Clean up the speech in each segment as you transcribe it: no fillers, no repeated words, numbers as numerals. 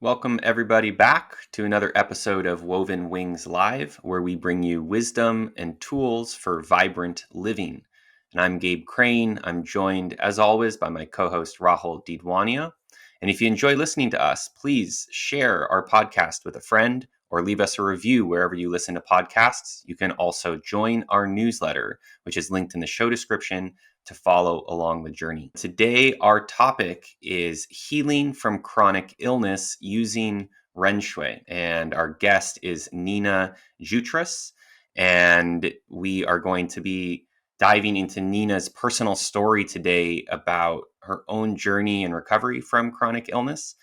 Welcome everybody back to another episode of Woven Wings Live, where we bring you wisdom and tools for vibrant living. And I'm Gabe Crane. I'm joined, as always, by my co-host Rahul Didwania. And if you enjoy listening to us, please share our podcast with a friend or leave us a review wherever you listen to podcasts. You can also join our newsletter, which is linked in the show description, to follow along the journey. Today, our topic is healing from chronic illness using Ren Xue. And our guest is Nina Jutras. And we are going to be diving into Nina's personal story today about her own journey and recovery from chronic illness.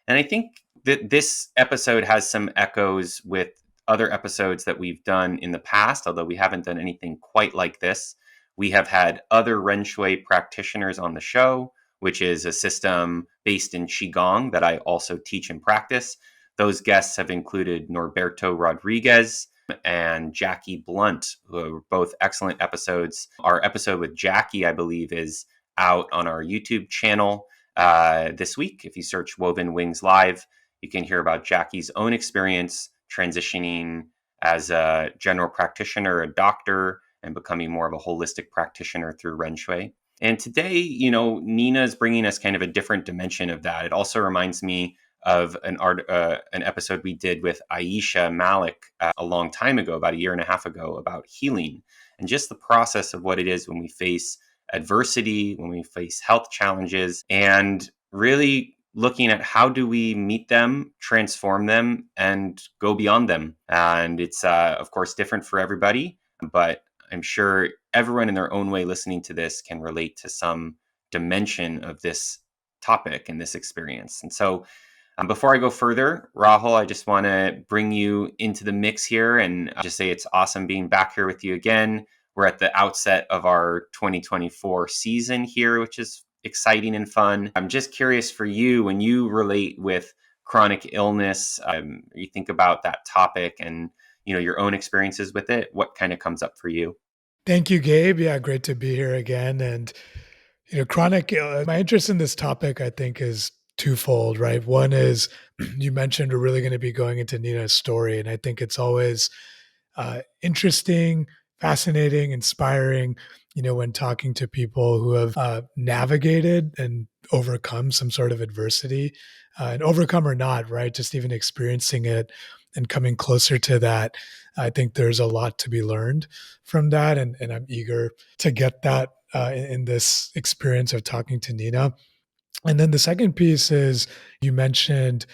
And I think that this episode has some echoes with other episodes that we've done in the past, although we haven't done anything quite like this. We have had other Ren Xue practitioners on the show, which is a system based in Qigong that I also teach and practice. Those guests have included Norberto Rodriguez and Jackie Blunt, who are both excellent episodes. Our episode with Jackie, I believe, is out on our YouTube channel this week. If you search Woven Wings Live, you can hear about Jackie's own experience transitioning as a general practitioner, a doctor, and becoming more of a holistic practitioner through Ren Xue. And today, Nina is bringing us kind of a different dimension of that. It also reminds me of an episode we did with Aisha Malik a long time ago, about a year and a half ago, about healing and just the process of what it is when we face adversity, when we face health challenges, and really looking at how do we meet them, transform them, and go beyond them. And it's, of course, different for everybody, but I'm sure everyone in their own way listening to this can relate to some dimension of this topic and this experience. And so before I go further, Rahul, I just want to bring you into the mix here and just say it's awesome being back here with you again. We're at the outset of our 2024 season here, which is exciting and fun. I'm just curious for you, when you relate with chronic illness, you think about that topic and your own experiences with it, what kind of comes up for you? Thank you, Gabe. Yeah, great to be here again. And, chronic, my interest in this topic, I think, is twofold, right? One is you mentioned we're really going to be going into Nina's story. And I think it's always interesting, fascinating, inspiring, when talking to people who have navigated and overcome some sort of adversity, and overcome or not, right? Just even experiencing it and coming closer to that. I think there's a lot to be learned from that. And I'm eager to get that in this experience of talking to Nina. And then the second piece is you mentioned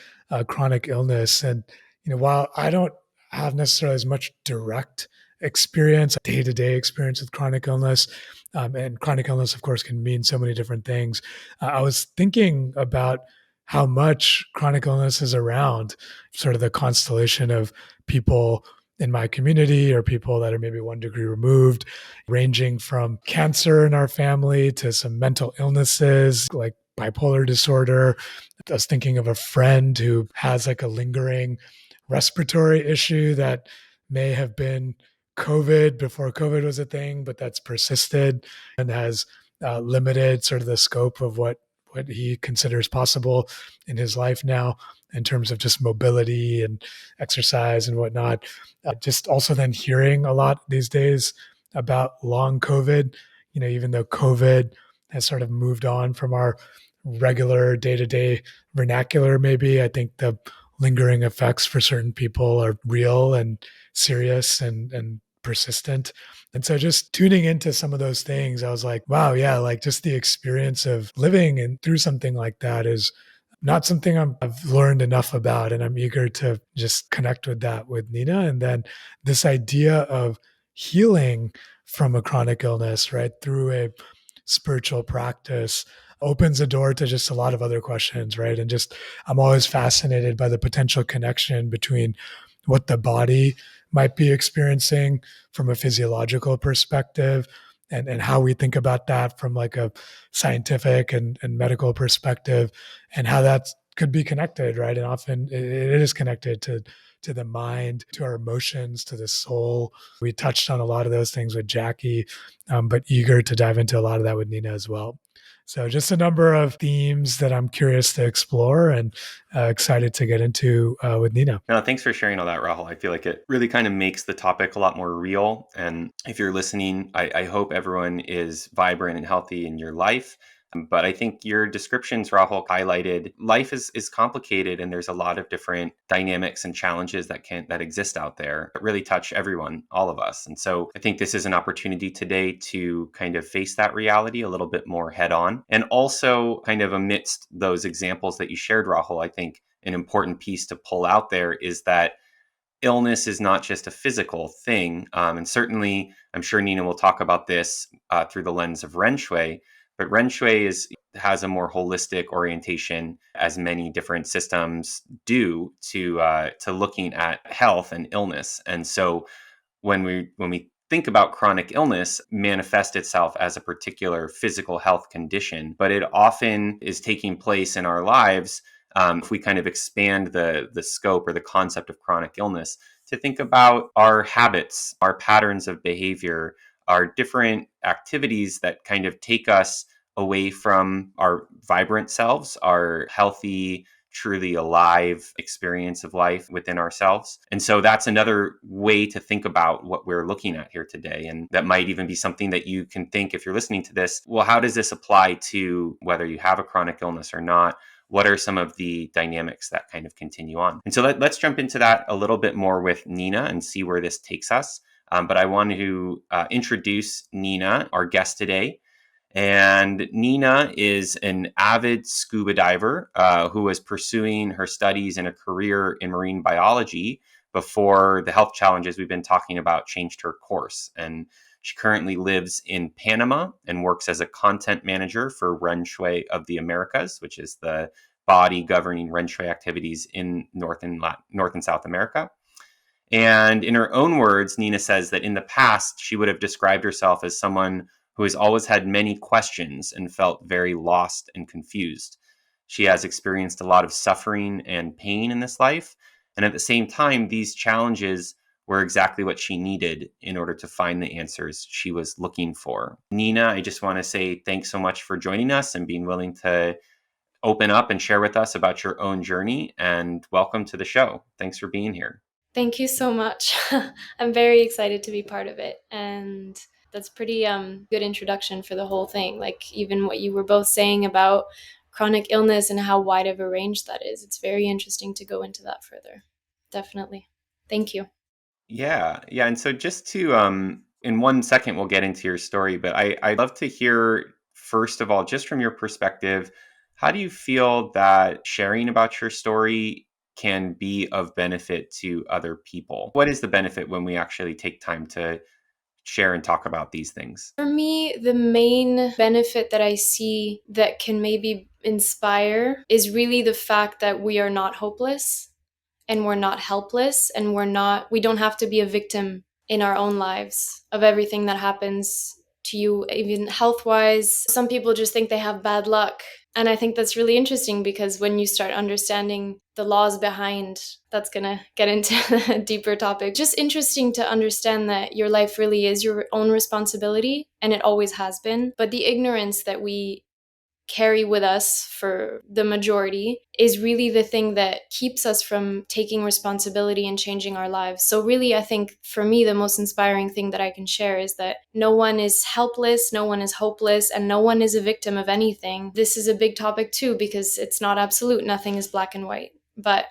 chronic illness. And, while I don't have necessarily as much direct experience, day-to-day experience with chronic illness, and chronic illness, of course, can mean so many different things. I was thinking about how much chronic illness is around, sort of the constellation of people in my community or people that are maybe 1 degree removed, ranging from cancer in our family to some mental illnesses like bipolar disorder. I was thinking of a friend who has like a lingering respiratory issue that may have been COVID before COVID was a thing, but that's persisted and has limited sort of the scope of what he considers possible in his life now in terms of just mobility and exercise and whatnot. Just also then hearing a lot these days about long COVID, even though COVID has sort of moved on from our regular day-to-day vernacular, maybe, I think the lingering effects for certain people are real and serious and persistent. And so just tuning into some of those things, I was like, wow, yeah, like just the experience of living and through something like that is not something I've learned enough about. And I'm eager to just connect with that with Nina. And then this idea of healing from a chronic illness, right, through a spiritual practice opens the door to just a lot of other questions, right? And just, I'm always fascinated by the potential connection between what the body might be experiencing from a physiological perspective and how we think about that from like a scientific and medical perspective and how that could be connected, right? And often it is connected to to the mind, to our emotions, to the soul. We touched on a lot of those things with Jackie, but eager to dive into a lot of that with Nina as well. So, just a number of themes that I'm curious to explore and excited to get into with Nina. No, thanks for sharing all that, Rahul. I feel like it really kind of makes the topic a lot more real. And if you're listening, I hope everyone is vibrant and healthy in your life. But I think your descriptions, Rahul, highlighted life is complicated, and there's a lot of different dynamics and challenges that exist out there that really touch everyone, all of us. And so I think this is an opportunity today to kind of face that reality a little bit more head on. And also kind of amidst those examples that you shared, Rahul, I think an important piece to pull out there is that illness is not just a physical thing. And certainly, I'm sure Nina will talk about this through the lens of Ren Xue, but Ren Xue has a more holistic orientation, as many different systems do, to looking at health and illness. And so when we think about chronic illness manifest itself as a particular physical health condition, but it often is taking place in our lives. If we kind of expand the scope or the concept of chronic illness to think about our habits, our patterns of behavior, our different activities that kind of take us away from our vibrant selves, our healthy, truly alive experience of life within ourselves. And so that's another way to think about what we're looking at here today. And that might even be something that you can think if you're listening to this, well, how does this apply to whether you have a chronic illness or not? What are some of the dynamics that kind of continue on? And so let's jump into that a little bit more with Nina and see where this takes us. But I want to introduce Nina, our guest today. And Nina is an avid scuba diver who was pursuing her studies and a career in marine biology before the health challenges we've been talking about changed her course. And she currently lives in Panama and works as a content manager for Ren Xue of the Americas, which is the body governing Ren Xue activities in North and South America. And in her own words, Nina says that in the past, she would have described herself as someone who has always had many questions and felt very lost and confused. She has experienced a lot of suffering and pain in this life. And at the same time, these challenges were exactly what she needed in order to find the answers she was looking for. Nina, I just want to say thanks so much for joining us and being willing to open up and share with us about your own journey. And welcome to the show. Thanks for being here. Thank you so much. I'm very excited to be part of it. And that's pretty good introduction for the whole thing. Like even what you were both saying about chronic illness and how wide of a range that is. It's very interesting to go into that further. Definitely. Thank you. Yeah. And so just to in 1 second we'll get into your story, but I'd love to hear first of all, just from your perspective, how do you feel that sharing about your story can be of benefit to other people? What is the benefit when we actually take time to share and talk about these things? For me, the main benefit that I see that can maybe inspire is really the fact that we are not hopeless and we're not helpless and we don't have to be a victim in our own lives of everything that happens to you, even health wise. Some people just think they have bad luck. And I think that's really interesting because when you start understanding the laws behind, that's going to get into a deeper topic. Just interesting to understand that your life really is your own responsibility, and it always has been. But the ignorance that we carry with us for the majority is really the thing that keeps us from taking responsibility and changing our lives. So really, I think for me, the most inspiring thing that I can share is that no one is helpless, no one is hopeless, and no one is a victim of anything. This is a big topic too, because it's not absolute. Nothing is black and white, but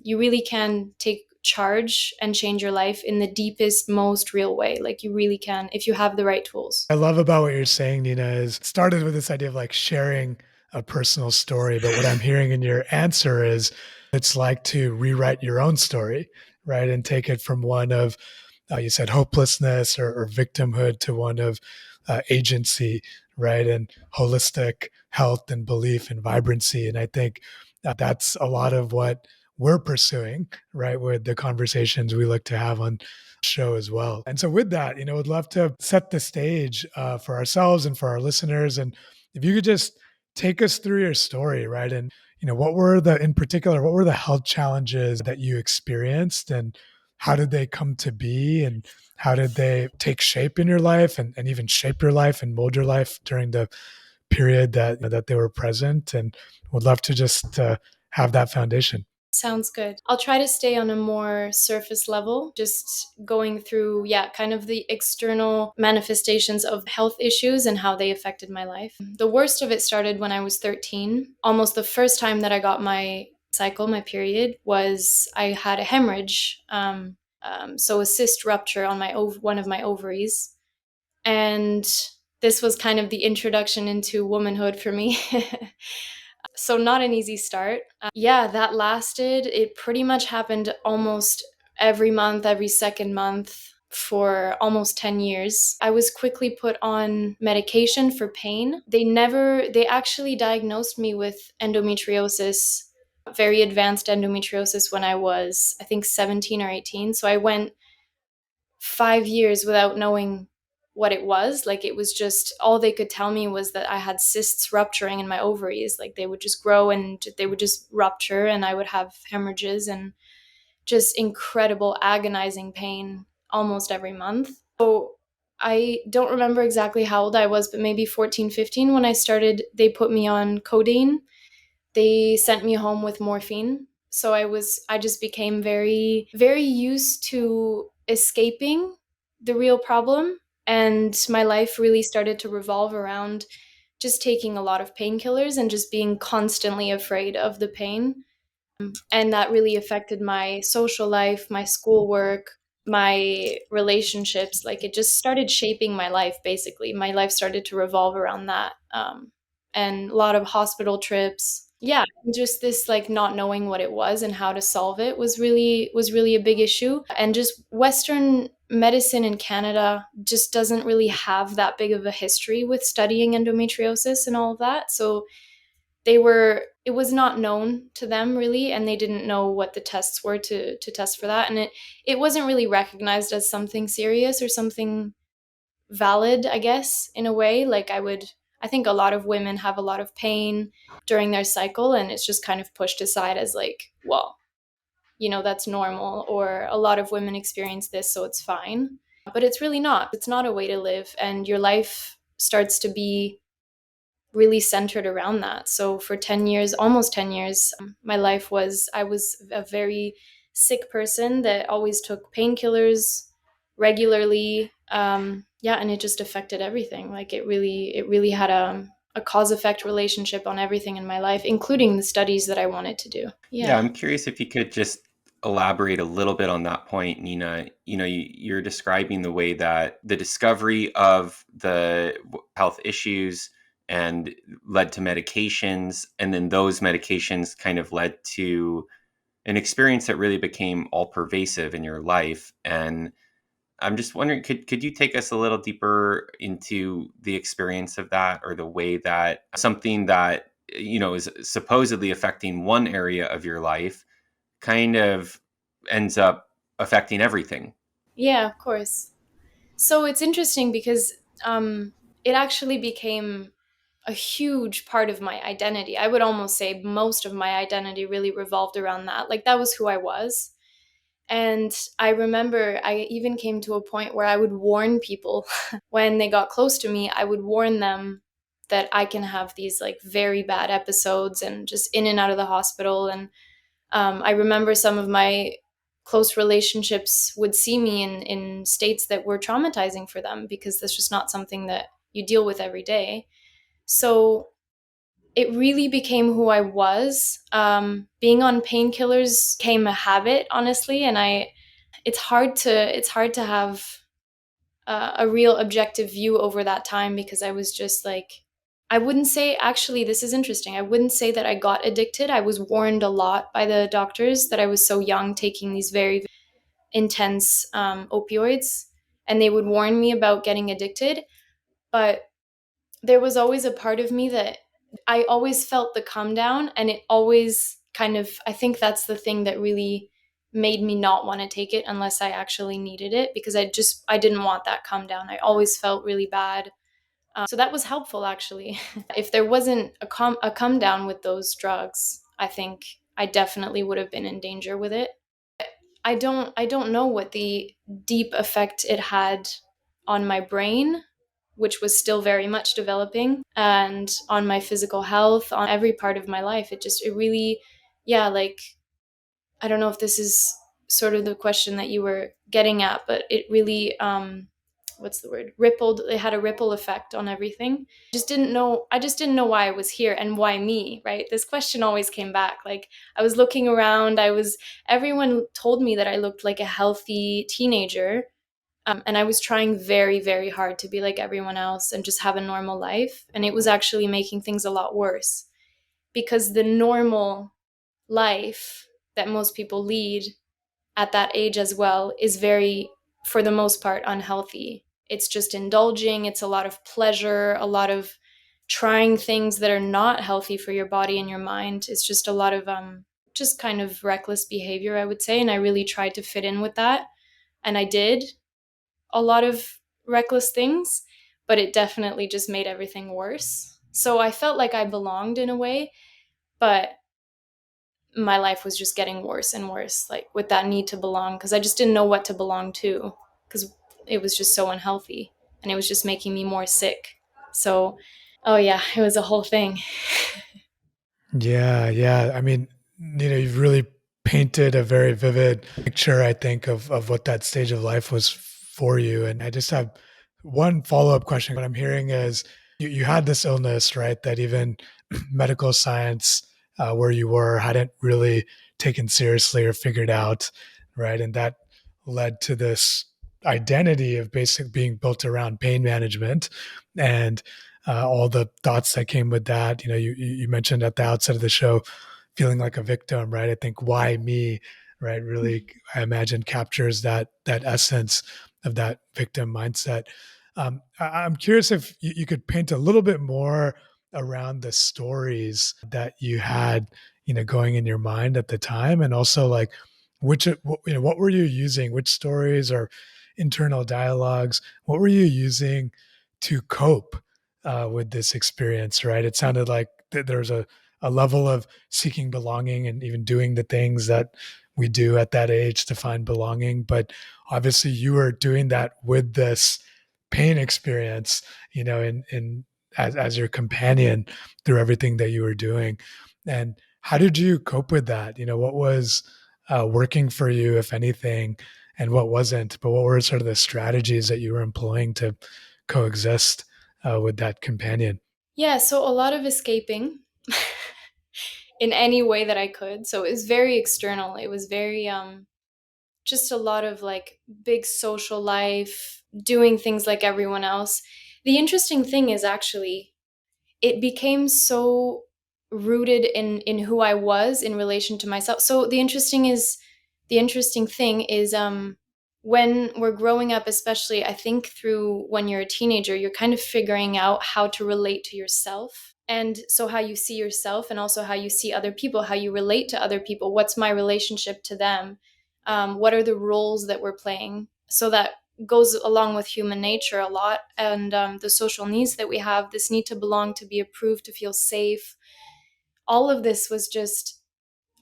you really can take charge and change your life in the deepest, most real way. Like you really can if you have the right tools. I love about what you're saying, Nina, is it started with this idea of like sharing a personal story. But what I'm hearing in your answer is it's like to rewrite your own story, right? And take it from one of, you said hopelessness or victimhood to one of agency, right? And holistic health and belief and vibrancy. And I think that's a lot of what we're pursuing, right? With the conversations we look to have on show as well. And so with that, would love to set the stage for ourselves and for our listeners. And if you could just take us through your story, right? And, in particular, what were the health challenges that you experienced, and how did they come to be, and how did they take shape in your life, and even shape your life and mold your life during the period that they were present? And would love to just have that foundation. Sounds good. I'll try to stay on a more surface level, just going through, yeah, kind of the external manifestations of health issues and how they affected my life. The worst of it started when I was 13. Almost the first time that I got my cycle, my period, was I had a hemorrhage. So a cyst rupture on one of my ovaries. And this was kind of the introduction into womanhood for me. So not an easy start. Yeah, that lasted. It pretty much happened almost every month, every second month for almost 10 years. I was quickly put on medication for pain. They actually diagnosed me with endometriosis, very advanced endometriosis when I was, I think, 17 or 18. So I went 5 years without knowing what it was. Like, it was just, all they could tell me was that I had cysts rupturing in my ovaries. Like, they would just grow and they would just rupture, and I would have hemorrhages and just incredible agonizing pain almost every month. So I don't remember exactly how old I was, but maybe 14, 15 when I started. They put me on codeine. They sent me home with morphine. So I just became very, very used to escaping the real problem. And my life really started to revolve around just taking a lot of painkillers and just being constantly afraid of the pain. And that really affected my social life, my schoolwork, my relationships. Like, it just started shaping my life, basically. My life started to revolve around that. And a lot of hospital trips. Yeah, just this, like, not knowing what it was and how to solve it was really a big issue. And just Western medicine in Canada just doesn't really have that big of a history with studying endometriosis and all of that. So it was not known to them really, and they didn't know what the tests were to test for that. And it wasn't really recognized as something serious or something valid, I guess, in a way. Like, I think a lot of women have a lot of pain during their cycle, and it's just kind of pushed aside as, like, well, that's normal, or a lot of women experience this, so it's fine. But it's really not. It's not a way to live, and your life starts to be really centered around that. So for 10 years, almost 10 years, I was a very sick person that always took painkillers regularly. Yeah, and it just affected everything. Like, it really had a cause effect relationship on everything in my life, including the studies that I wanted to do. Yeah, Yeah. I'm curious if you could just elaborate a little bit on that point, Nina. You're describing the way that the discovery of the health issues and led to medications, and then those medications kind of led to an experience that really became all pervasive in your life. And I'm just wondering, could you take us a little deeper into the experience of that, or the way that something that is supposedly affecting one area of your life kind of ends up affecting everything? Yeah, of course. So it's interesting because it actually became a huge part of my identity. I would almost say most of my identity really revolved around that. Like, that was who I was. And I remember I even came to a point where I would warn people when they got close to me, I would warn them that I can have these, like, very bad episodes and just in and out of the hospital. And I remember some of my close relationships would see me in states that were traumatizing for them, because that's just not something that you deal with every day. So it really became who I was. Being on painkillers became a habit, honestly, and it's hard to have a real objective view over that time, because I was just like, I wouldn't say, actually, this is interesting. I wouldn't say that I got addicted. I was warned a lot by the doctors that I was so young taking these very intense opioids, and they would warn me about getting addicted. But there was always a part of me that I always felt the come down, and it always kind of, I think that's the thing that really made me not want to take it unless I actually needed it, because I didn't want that come down. I always felt really bad. So that was helpful, actually. If there wasn't a come down with those drugs, I think I definitely would have been in danger with it. I don't know what the deep effect it had on my brain, which was still very much developing, and on my physical health, on every part of my life. It really, yeah, like, I don't know if this is sort of the question that you were getting at, but it really, what's the word? Rippled. It had a ripple effect on everything. I just didn't know why I was here and why me, right? This question always came back. Like, I was looking around, everyone told me that I looked like a healthy teenager. And I was trying very, very hard to be like everyone else and just have a normal life. And it was actually making things a lot worse, because the normal life that most people lead at that age as well is very, for the most part, unhealthy. It's just indulging, it's a lot of pleasure, a lot of trying things that are not healthy for your body and your mind. It's just a lot of just kind of reckless behavior, I would say. And I really tried to fit in with that. And I did a lot of reckless things, but it definitely just made everything worse. So I felt like I belonged in a way, but my life was just getting worse and worse, like with that need to belong, because I just didn't know what to belong to, because it was just so unhealthy and it was just making me more sick. So, oh yeah, it was a whole thing. Yeah, yeah. I mean, you've really painted a very vivid picture, I think, of what that stage of life was for you. And I just have one follow-up question. What I'm hearing is you had this illness, right? That even medical science, where you were, hadn't really taken seriously or figured out, right? And that led to this identity of basic being built around pain management and all the thoughts that came with that. You mentioned at the outset of the show feeling like a victim, right? I think why me, right? Really, I imagine captures that essence of that victim mindset. I'm curious if you could paint a little bit more around the stories that you had, going in your mind at the time, and also like what were you using? Which stories or internal dialogues? What were you using to cope with this experience? Right? It sounded like there's a level of seeking belonging and even doing the things that we do at that age to find belonging. But obviously, you were doing that with this pain experience, in as your companion through everything that you were doing. And how did you cope with that? What was working for you, if anything, and what wasn't? But what were sort of the strategies that you were employing to coexist with that companion? Yeah, so a lot of escaping in any way that I could. So it was very external. It was very just a lot of like big social life, doing things like everyone else. The interesting thing is, actually, it became so rooted in who I was in relation to myself. So the interesting thing is, when we're growing up, especially I think through when you're a teenager, you're kind of figuring out how to relate to yourself. And so how you see yourself and also how you see other people, how you relate to other people, what's my relationship to them, what are the roles that we're playing. So that goes along with human nature a lot, and the social needs that we have, this need to belong, to be approved, to feel safe. All of this was just,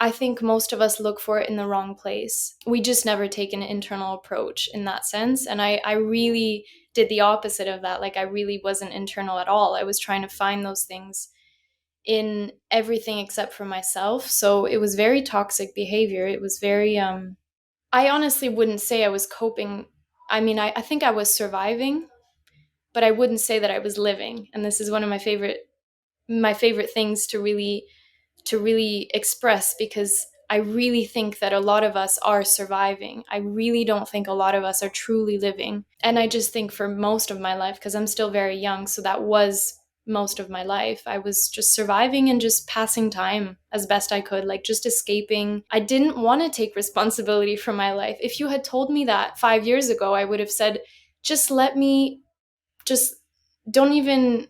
I think most of us look for it in the wrong place. We just never take an internal approach in that sense. And I really did the opposite of that. Like, I really wasn't internal at all. I was trying to find those things in everything except for myself. So it was very toxic behavior. It was very, I honestly wouldn't say I was coping. I mean, I think I was surviving, but I wouldn't say that I was living. And this is one of my favorite things to really express, because I really think that a lot of us are surviving. I really don't think a lot of us are truly living. And I just think for most of my life, because I'm still very young, so that was most of my life, I was just surviving and just passing time as best I could, like just escaping. I didn't want to take responsibility for my life. If you had told me that 5 years ago, I would have said, just let me, just don't even,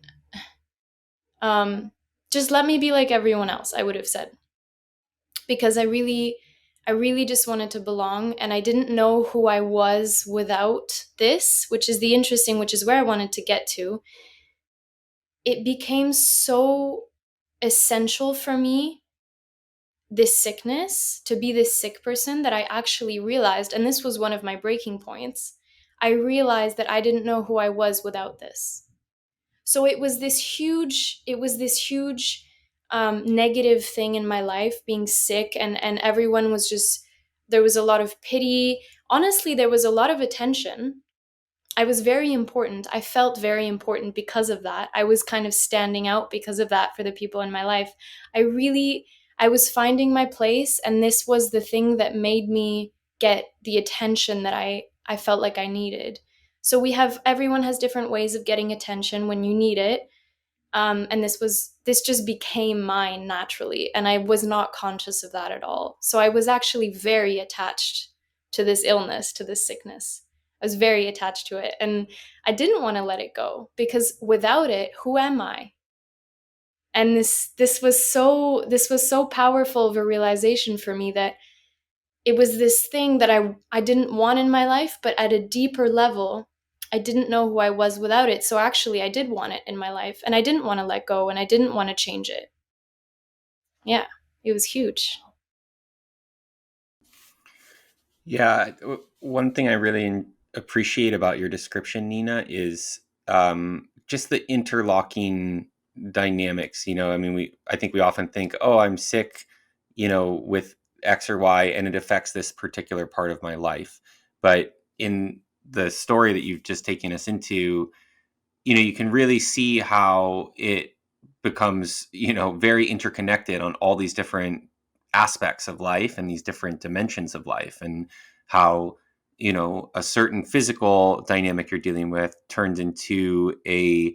um, just let me be like everyone else, I would have said, because I really just wanted to belong, and I didn't know who I was without this, which is where I wanted to get to. It became so essential for me this sickness, to be this sick person, that I actually realized, and this was one of my breaking points, I realized that I didn't know who I was without this. So it was this huge negative thing in my life, being sick, and everyone was just, there was a lot of pity. Honestly, there was a lot of attention. I was very important. I felt very important because of that. I was kind of standing out because of that for the people in my life. I really, I was finding my place, and this was the thing that made me get the attention that I felt like I needed. So everyone has different ways of getting attention when you need it. And this just became mine naturally, and I was not conscious of that at all. So I was actually very attached to this illness, to this sickness. I was very attached to it, and I didn't want to let it go, because without it, who am I? And this was so powerful of a realization for me, that it was this thing that I didn't want in my life, but at a deeper level, I didn't know who I was without it. So actually, I did want it in my life, and I didn't want to let go, and I didn't want to change it. Yeah, it was huge. Yeah, one thing I really appreciate about your description, Nina, is just the interlocking dynamics. I mean, I think we often think, oh, I'm sick, with X or Y, and it affects this particular part of my life. But in the story that you've just taken us into, you can really see how it becomes, very interconnected on all these different aspects of life and these different dimensions of life, and how, a certain physical dynamic you're dealing with turns into a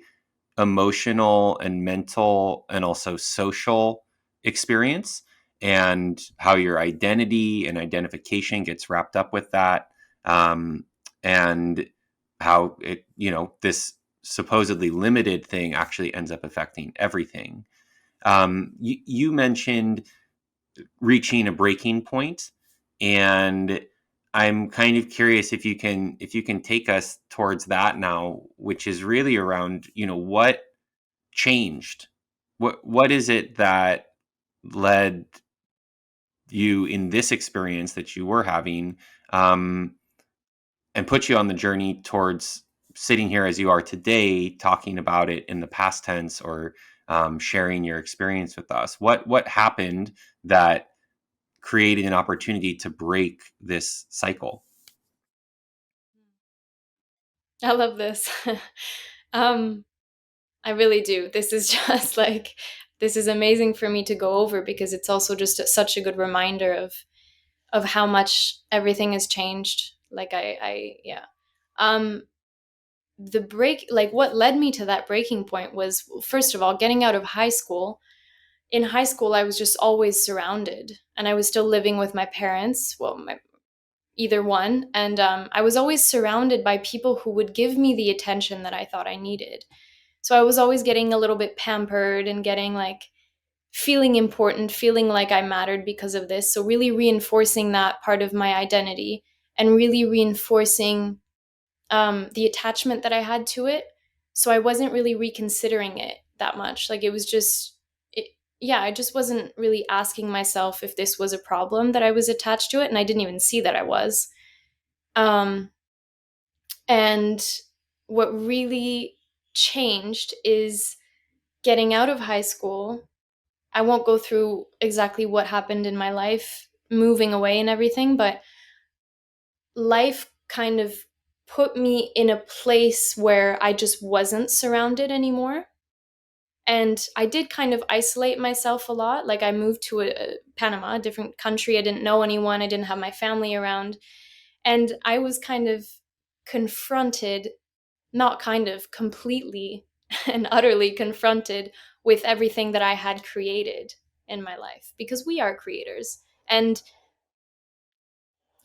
emotional and mental and also social experience, and how your identity and identification gets wrapped up with that, and how this supposedly limited thing actually ends up affecting everything. You mentioned reaching a breaking point, and I'm kind of curious if you can take us towards that now, which is really around, what changed. What is it that led you in this experience that you were having, um, and put you on the journey towards sitting here as you are today, talking about it in the past tense, or sharing your experience with us? What happened that created an opportunity to break this cycle? I love this. um, I really do. This is just like, this is amazing for me to go over, because it's also just such a good reminder of how much everything has changed. Like yeah. Um, the break, like what led me to that breaking point was, first of all, getting out of high school. In high school, I was just always surrounded, and I was still living with my parents. Well, either one. And I was always surrounded by people who would give me the attention that I thought I needed. So I was always getting a little bit pampered, and getting like, feeling important, feeling like I mattered because of this. So really reinforcing that part of my identity, and really reinforcing the attachment that I had to it. So I wasn't really reconsidering it that much. Like, it was just, yeah, I just wasn't really asking myself if this was a problem that I was attached to it. And I didn't even see that I was. Um, and what really changed is getting out of high school. I won't go through exactly what happened in my life, moving away and everything, but life kind of put me in a place where I just wasn't surrounded anymore. And I did kind of isolate myself a lot. Like, I moved to Panama, a different country. I didn't know anyone. I didn't have my family around. And I was kind of confronted, not kind of, completely and utterly confronted with everything that I had created in my life, because we are creators. And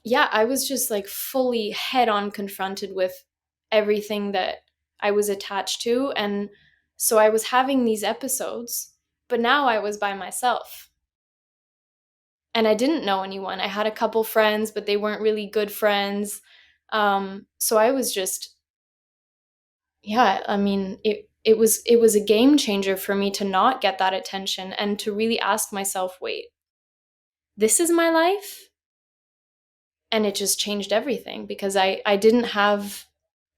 yeah, I was just like fully head on confronted with everything that I was attached to. And so I was having these episodes, but now I was by myself, and I didn't know anyone. I had a couple friends, but they weren't really good friends. So I was just, yeah, I mean, it was a game changer for me to not get that attention, and to really ask myself, wait, this is my life. And it just changed everything because I didn't have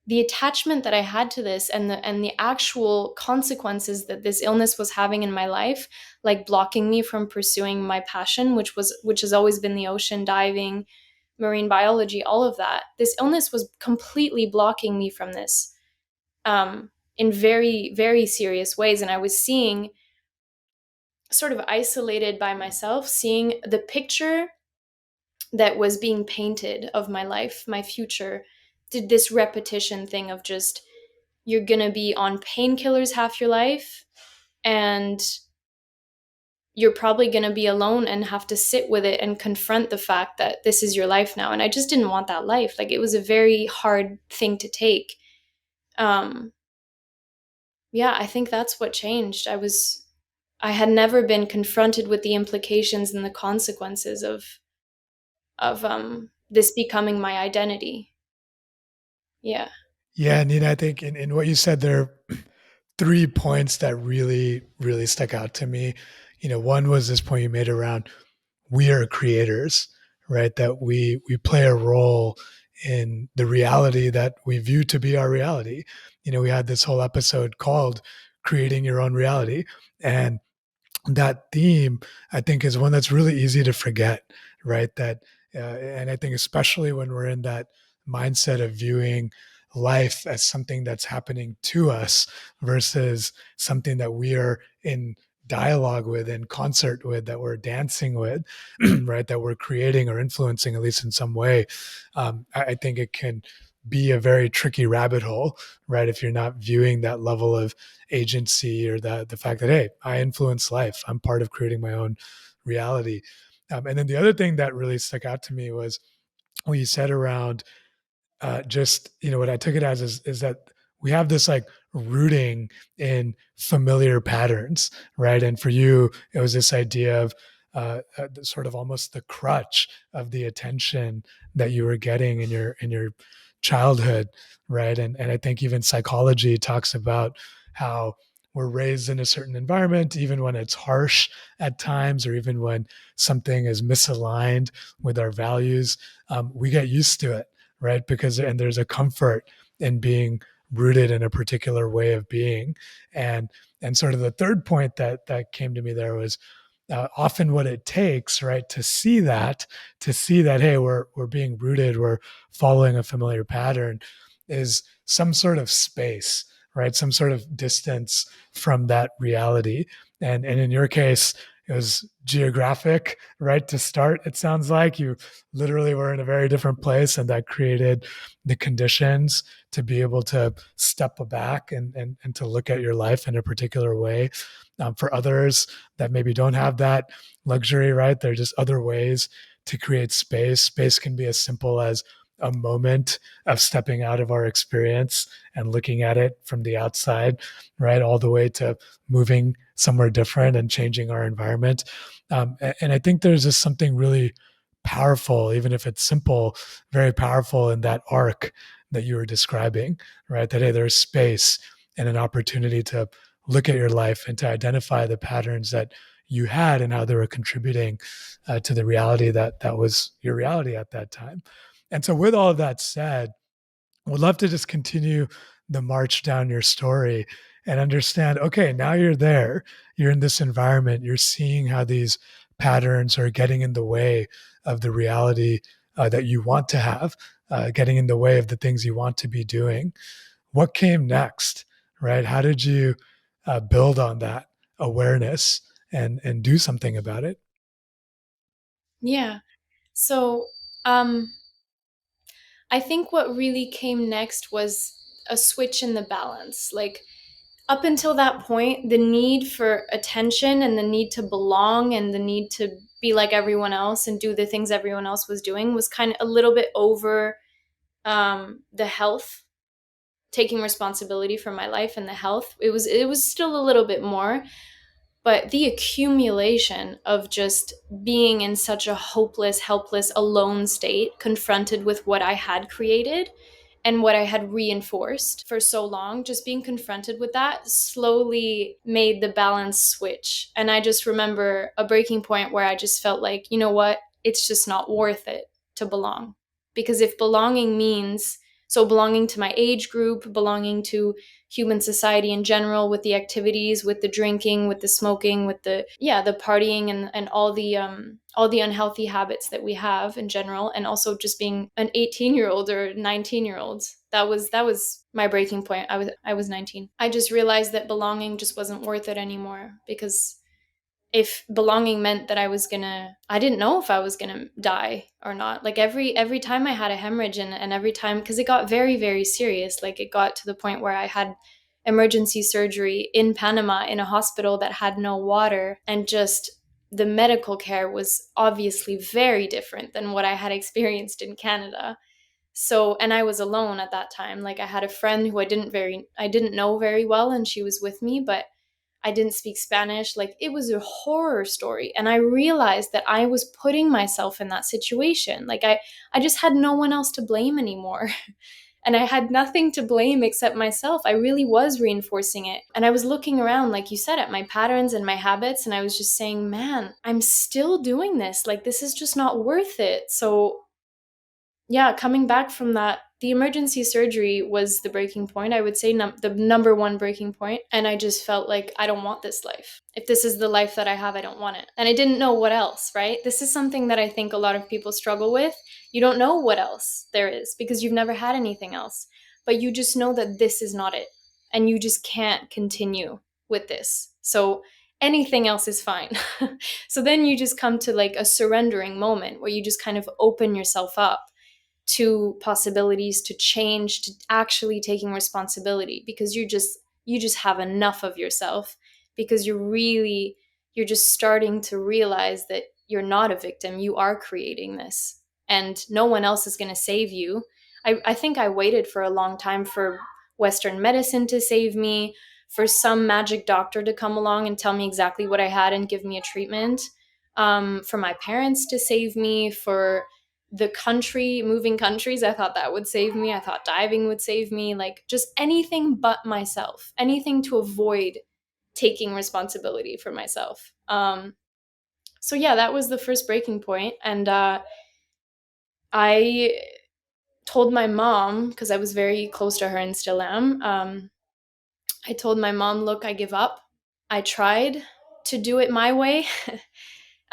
the attachment that I had to this, and the actual consequences that this illness was having in my life, like blocking me from pursuing my passion, which has always been the ocean diving, marine biology, all of that. This illness was completely blocking me from this, in very, very serious ways. And I was seeing, sort of isolated by myself, seeing the picture that was being painted of my life, my future, did this repetition thing of just, you're going to be on painkillers half your life, and you're probably going to be alone and have to sit with it and confront the fact that this is your life now. And I just didn't want that life. Like, it was a very hard thing to take. Um, yeah, I think that's what changed. I had never been confronted with the implications and the consequences of this becoming my identity. Yeah. Yeah, Nina, I think in what you said, there are three points that really, really stuck out to me. One was this point you made around we are creators, right? That we play a role in the reality that we view to be our reality. We had this whole episode called Creating Your Own Reality. And that theme, I think, is one that's really easy to forget, right? And I think especially when we're in that mindset of viewing life as something that's happening to us versus something that we are in dialogue with, in concert with, that we're dancing with, right? That we're creating or influencing, at least in some way. I think it can be a very tricky rabbit hole, right? If you're not viewing that level of agency, or the fact that, hey, I influence life, I'm part of creating my own reality. And then the other thing that really stuck out to me was what you said around just, what I took it as is that we have this like rooting in familiar patterns, right? And for you, it was this idea of sort of almost the crutch of the attention that you were getting in your childhood, right? And I think even psychology talks about how we're raised in a certain environment, even when it's harsh at times, or even when something is misaligned with our values, we get used to it, right? And there's a comfort in being rooted in a particular way of being. And sort of the third point that came to me there was often what it takes, right, to see that, hey, we're being rooted, we're following a familiar pattern, is some sort of space, right, some sort of distance from that reality. And in your case, it was geographic, right? To start, it sounds like you literally were in a very different place, and that created the conditions to be able to step back and to look at your life in a particular way. For others that maybe don't have that luxury, right? There are just other ways to create space. Space can be as simple as a moment of stepping out of our experience and looking at it from the outside, right? All the way to moving somewhere different and changing our environment. And I think there's just something really powerful, even if it's simple, very powerful in that arc that you were describing, right? That, hey, there's space and an opportunity to look at your life and to identify the patterns that you had and how they were contributing to the reality that was your reality at that time. And so, with all of that said, would love to just continue the march down your story and understand, okay, now you're there, you're in this environment, you're seeing how these patterns are getting in the way of the reality that you want to have, getting in the way of the things you want to be doing. What came next, right? How did you build on that awareness and do something about it? Yeah. So, um, I think what really came next was a switch in the balance. Like, up until that point, the need for attention and the need to belong and the need to be like everyone else and do the things everyone else was doing was kind of a little bit over, the health, taking responsibility for my life and the health. It was still a little bit more, but the accumulation of just being in such a hopeless, helpless, alone state, confronted with what I had created, and what I had reinforced for so long, just being confronted with that slowly made the balance switch. And I just remember a breaking point where I just felt like, you know what? It's just not worth it to belong. Because if belonging means, so belonging to my age group, belonging to human society in general, with the activities, with the drinking, with the smoking, with the partying, and all the unhealthy habits that we have in general, and also just being an 18-year-old or 19-year-old. That was my breaking point. I was 19. I just realized that belonging just wasn't worth it anymore, because if belonging meant that I didn't know if I was gonna die or not. Like every time I had a hemorrhage, and every time, because it got very, very serious. Like it got to the point where I had emergency surgery in Panama in a hospital that had no water, and just the medical care was obviously very different than what I had experienced in Canada. So, and I was alone at that time. Like I had a friend who I didn't know very well, and she was with me, but I didn't speak Spanish. Like it was a horror story. And I realized that I was putting myself in that situation. Like I just had no one else to blame anymore. And I had nothing to blame except myself. I really was reinforcing it. And I was looking around, like you said, at my patterns and my habits. And I was just saying, man, I'm still doing this. Like this is just not worth it. So yeah, coming back from that, the emergency surgery was the breaking point. I would say the number one breaking point. And I just felt like, I don't want this life. If this is the life that I have, I don't want it. And I didn't know what else, right? This is something that I think a lot of people struggle with. You don't know what else there is because you've never had anything else. But you just know that this is not it. And you just can't continue with this. So anything else is fine. So then you just come to like a surrendering moment where you just kind of open yourself up to possibilities, to change, to actually taking responsibility, because you just have enough of yourself, because you're just starting to realize that you're not a victim. You are creating this, and no one else is going to save you. I think I waited for a long time for Western medicine to save me, for some magic doctor to come along and tell me exactly what I had and give me a treatment, for my parents to save me, for the country, moving countries. I thought that would save me. I thought diving would save me. Like just anything but myself, anything to avoid taking responsibility for myself. So yeah, that was the first breaking point. And I told my mom, because I was very close to her and still am. I told my mom, look, I give up. I tried to do it my way.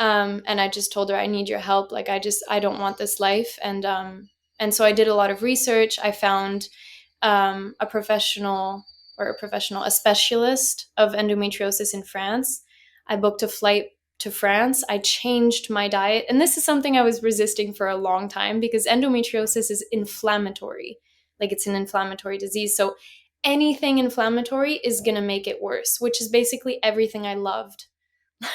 And I just told her, I need your help. Like, I don't want this life. And so I did a lot of research. I found a specialist of endometriosis in France. I booked a flight to France. I changed my diet. And this is something I was resisting for a long time, because endometriosis is inflammatory. Like it's an inflammatory disease. So anything inflammatory is going to make it worse, which is basically everything I loved.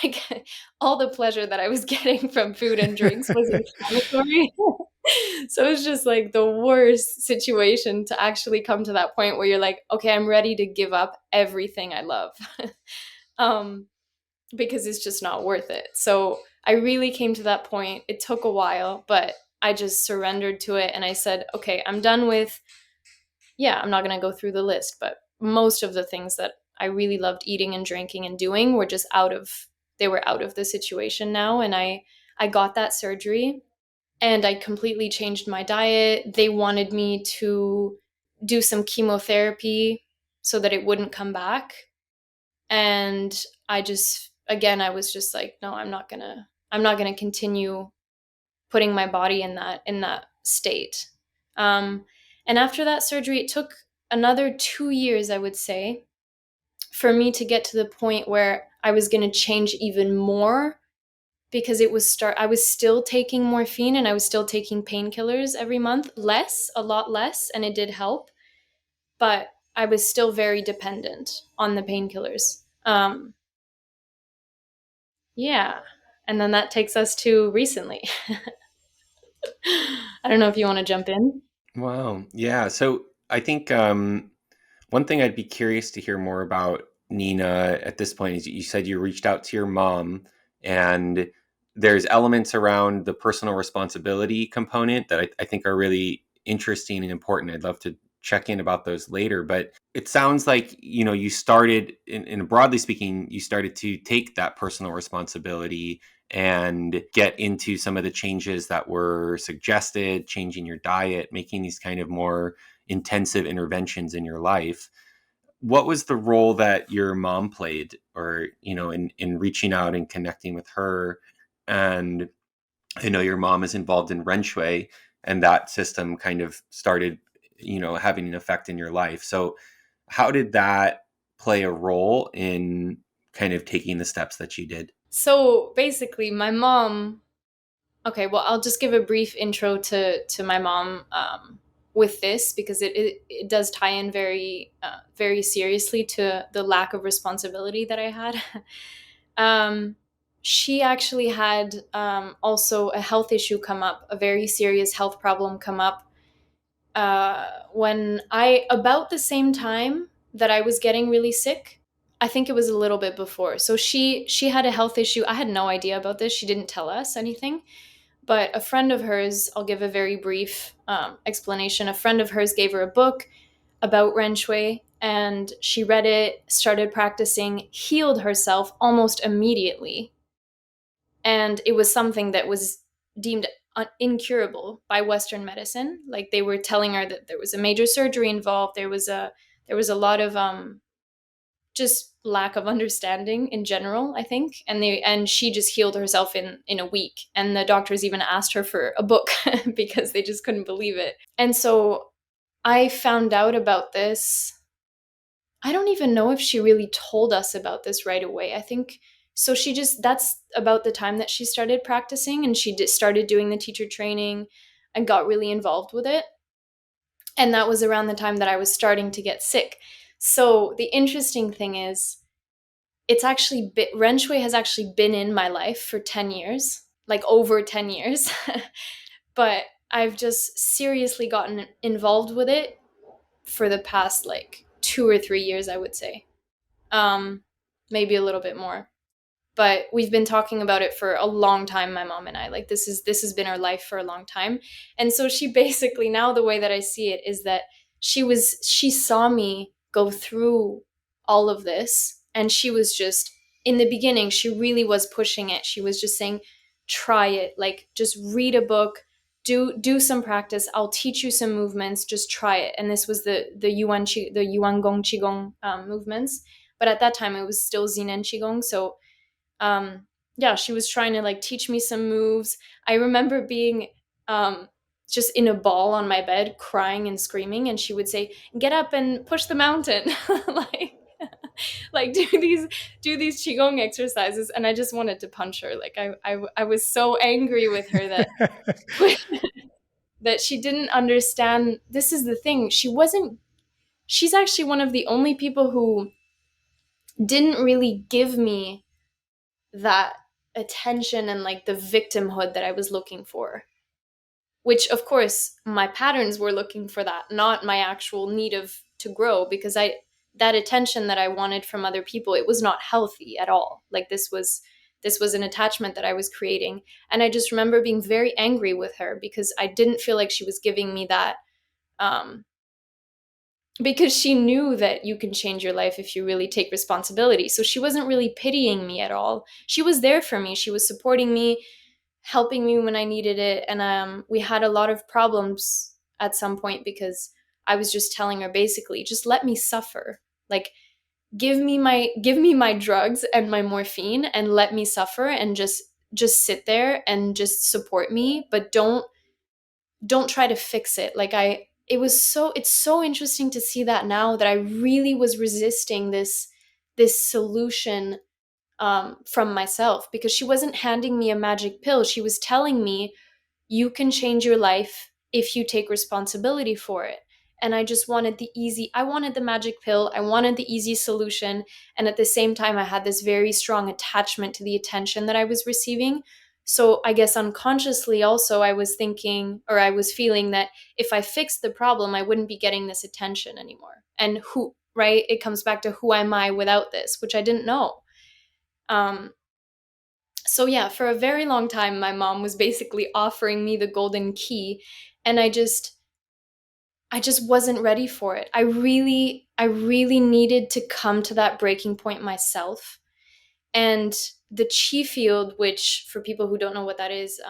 Like all the pleasure that I was getting from food and drinks was inflammatory. So it's just like the worst situation to actually come to that point where you're like, okay, I'm ready to give up everything I love. um, because it's just not worth it. So I really came to that point. It took a while, but I just surrendered to it, and I said, okay, I'm done with, I'm not going to go through the list, but most of the things that I really loved eating and drinking and doing were just they were out of the situation now. And I got that surgery, and I completely changed my diet. They wanted me to do some chemotherapy so that it wouldn't come back. And I was just like, no, I'm not going to continue putting my body in that state. Um, and after that surgery, it took another 2 years, I would say, for me to get to the point where I was going to change even more, because I was still taking morphine and I was still taking painkillers every month, a lot less, and it did help, but I was still very dependent on the painkillers. Yeah. And then that takes us to recently. I don't know if you want to jump in. Wow. Yeah. So I think one thing I'd be curious to hear more about, Nina, at this point is you said you reached out to your mom, and there's elements around the personal responsibility component that I think are really interesting and important. I'd love to check in about those later, but it sounds like, you started in broadly speaking, you started to take that personal responsibility and get into some of the changes that were suggested, changing your diet, making these kind of more intensive interventions in your life. What was the role that your mom played, or, in reaching out and connecting with her? And I know your mom is involved in Ren Xue, and that system kind of started, having an effect in your life. So how did that play a role in kind of taking the steps that you did? So basically, my mom. Okay, well, I'll just give a brief intro to my mom with this, because it does tie in very seriously to the lack of responsibility that I had. um, she actually had also a health issue come up, a very serious health problem come up when about the same time that I was getting really sick. I think it was a little bit before. So she had a health issue. I had no idea about this. She didn't tell us anything. But a friend of hers, I'll give a very brief explanation. A friend of hers gave her a book about Ren Xue, and she read it, started practicing, healed herself almost immediately. And it was something that was deemed incurable by Western medicine. Like, they were telling her that there was a major surgery involved. There was a lot of just lack of understanding in general, I think. And she just healed herself in a week. And the doctors even asked her for a book because they just couldn't believe it. And so I found out about this. I don't even know if she really told us about this right away. I think so. That's about the time that she started practicing, and she started doing the teacher training and got really involved with it. And that was around the time that I was starting to get sick. So the interesting thing is, Ren Xue has actually been in my life for 10 years, like over 10 years. But I've just seriously gotten involved with it for the past like 2 or 3 years, I would say. Um, Maybe a little bit more. But we've been talking about it for a long time, my mom and I. Like, this has been our life for a long time. And so she basically, now the way that I see it is that she saw me go through all of this, and she was just, in the beginning, she really was pushing it. She was just saying, try it, like, just read a book, do some practice, I'll teach you some movements, just try it. And this was the yuan gong qigong movements, but at that time it was still Zinen qigong. So yeah, she was trying to like teach me some moves. I remember being um just in a ball on my bed crying and screaming, and she would say, get up and push the mountain. like like do these qigong exercises. And I just wanted to punch her. Like, I was so angry with her that that she didn't understand. This is the thing, she's actually one of the only people who didn't really give me that attention and like the victimhood that I was looking for. Which, of course, my patterns were looking for that, not my actual need of to grow, because that attention that I wanted from other people, it was not healthy at all. Like, this was an attachment that I was creating. And I just remember being very angry with her because I didn't feel like she was giving me that um because she knew that you can change your life if you really take responsibility. So she wasn't really pitying me at all. She was there for me. She was supporting me, helping me when I needed it. And we had a lot of problems at some point because I was just telling her, basically, just let me suffer. Like, give me my drugs and my morphine and let me suffer, and just sit there and just support me, but don't try to fix it. Like, it's so interesting to see that now, that I really was resisting this solution from myself, because she wasn't handing me a magic pill. She was telling me, you can change your life if you take responsibility for it. And I wanted the magic pill, I wanted the easy solution. And at the same time, I had this very strong attachment to the attention that I was receiving. So I guess unconsciously also, I was thinking, or I was feeling, that if I fixed the problem, I wouldn't be getting this attention anymore. And right? It comes back to, who am I without this, which I didn't know. Um, so yeah, for a very long time, my mom was basically offering me the golden key. And I just wasn't ready for it. I really needed to come to that breaking point myself. And the chi field, which for people who don't know what that is,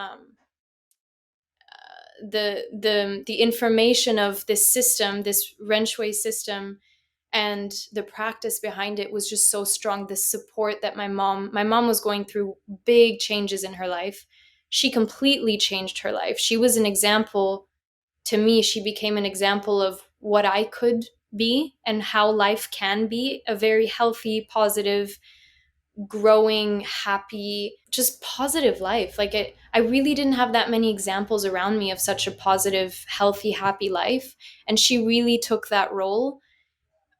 the information of this system, this Ren Xue system, and the practice behind it was just so strong. The support that my mom was going through big changes in her life. She completely changed her life. She was an example to me. She became an example of what I could be and how life can be a very healthy, positive, growing, happy, just positive life. Like I really didn't have that many examples around me of such a positive, healthy, happy life. And she really took that role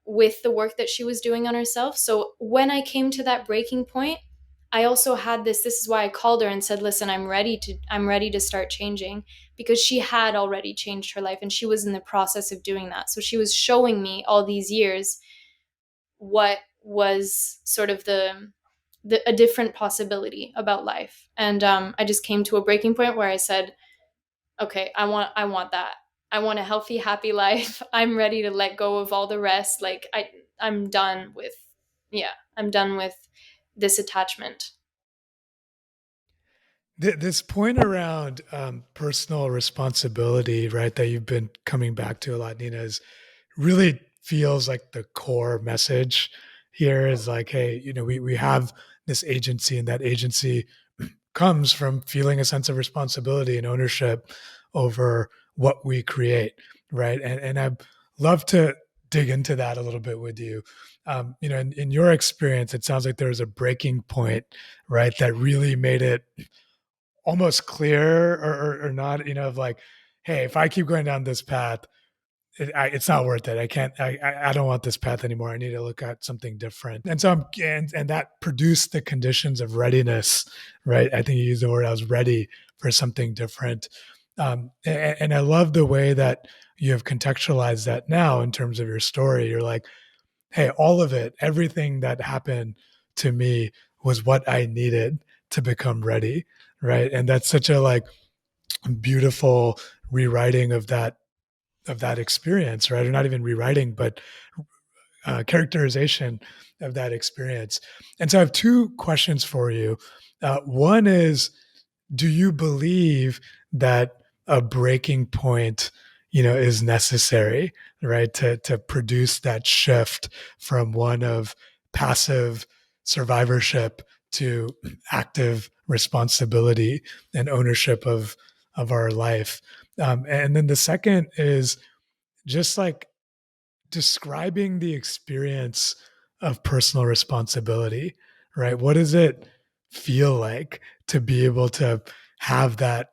with the work that she was doing on herself. So when I came to that breaking point, I also had this is why I called her and said, "Listen, I'm ready to start changing," because she had already changed her life and she was in the process of doing that. So she was showing me all these years what was sort of the a different possibility about life. And I just came to a breaking point where I said, okay, I want that. I want a healthy, happy life. I'm ready to let go of all the rest. Like I'm done with, yeah, I'm done with this attachment. This point around personal responsibility, right, that you've been coming back to a lot, Nina, is really feels like the core message here is like, hey, we have this agency, and that agency comes from feeling a sense of responsibility and ownership over what we create, right? And I'd love to dig into that a little bit with you. In your experience, it sounds like there was a breaking point, right, that really made it almost clear or not, of like, hey, if I keep going down this path, it's not worth it. I can't. I don't want this path anymore. I need to look at something different. And so, and that produced the conditions of readiness, right? I think you used the word. I was ready for something different, and I love the way that you have contextualized that now in terms of your story. You're like, hey, all of it, everything that happened to me was what I needed to become ready, right? And that's such a like beautiful rewriting of that experience, right? Or not even rewriting, but characterization of that experience. And so I have two questions for you. One is, do you believe that a breaking point, is necessary, right, to produce that shift from one of passive survivorship to active responsibility and ownership of our life? And then the second is just like describing the experience of personal responsibility, right? What does it feel like to be able to have that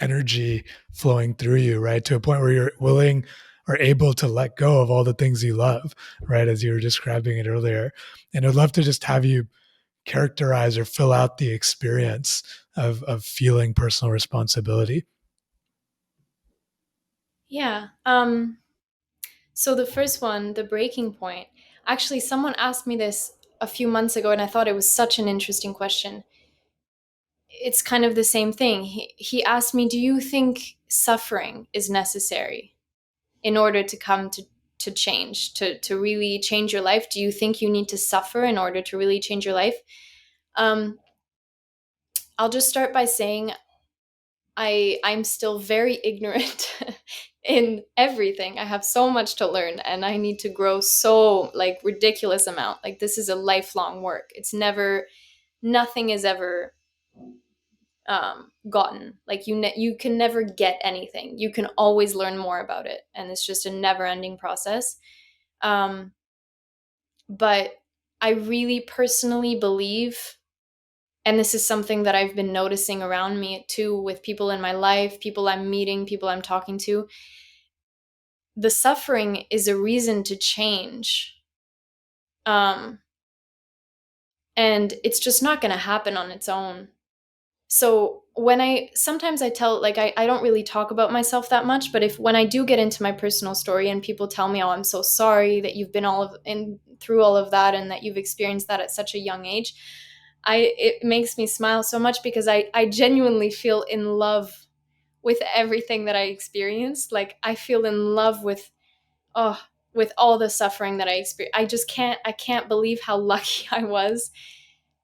energy flowing through you, right? To a point where you're willing or able to let go of all the things you love, right? As you were describing it earlier. And I'd love to just have you characterize or fill out the experience of feeling personal responsibility. Yeah. So the first one, the breaking point. Actually, someone asked me this a few months ago, and I thought it was such an interesting question. It's kind of the same thing. He asked me, "Do you think suffering is necessary in order to come to change, to really change your life? Do you think you need to suffer in order to really change your life?" Um, I'll just start by saying I'm still very ignorant in everything. I have so much to learn and I need to grow so like ridiculous amount. Like this is a lifelong work. It's never nothing is ever gotten. Like you can never get anything. You can always learn more about it, and it's just a never-ending process. Um, but I really personally believe, and this is something that I've been noticing around me too, with people in my life, people I'm meeting, people I'm talking to. The suffering is a reason to change. Um, and it's just not going to happen on its own. So when sometimes I tell, like, I don't really talk about myself that much, but when I do get into my personal story and people tell me, "Oh, I'm so sorry that you've been through all of that and that you've experienced that at such a young age," it makes me smile so much because I genuinely feel in love with everything that I experienced. Like, I feel in love with, oh, with all the suffering that I experienced. I can't believe how lucky I was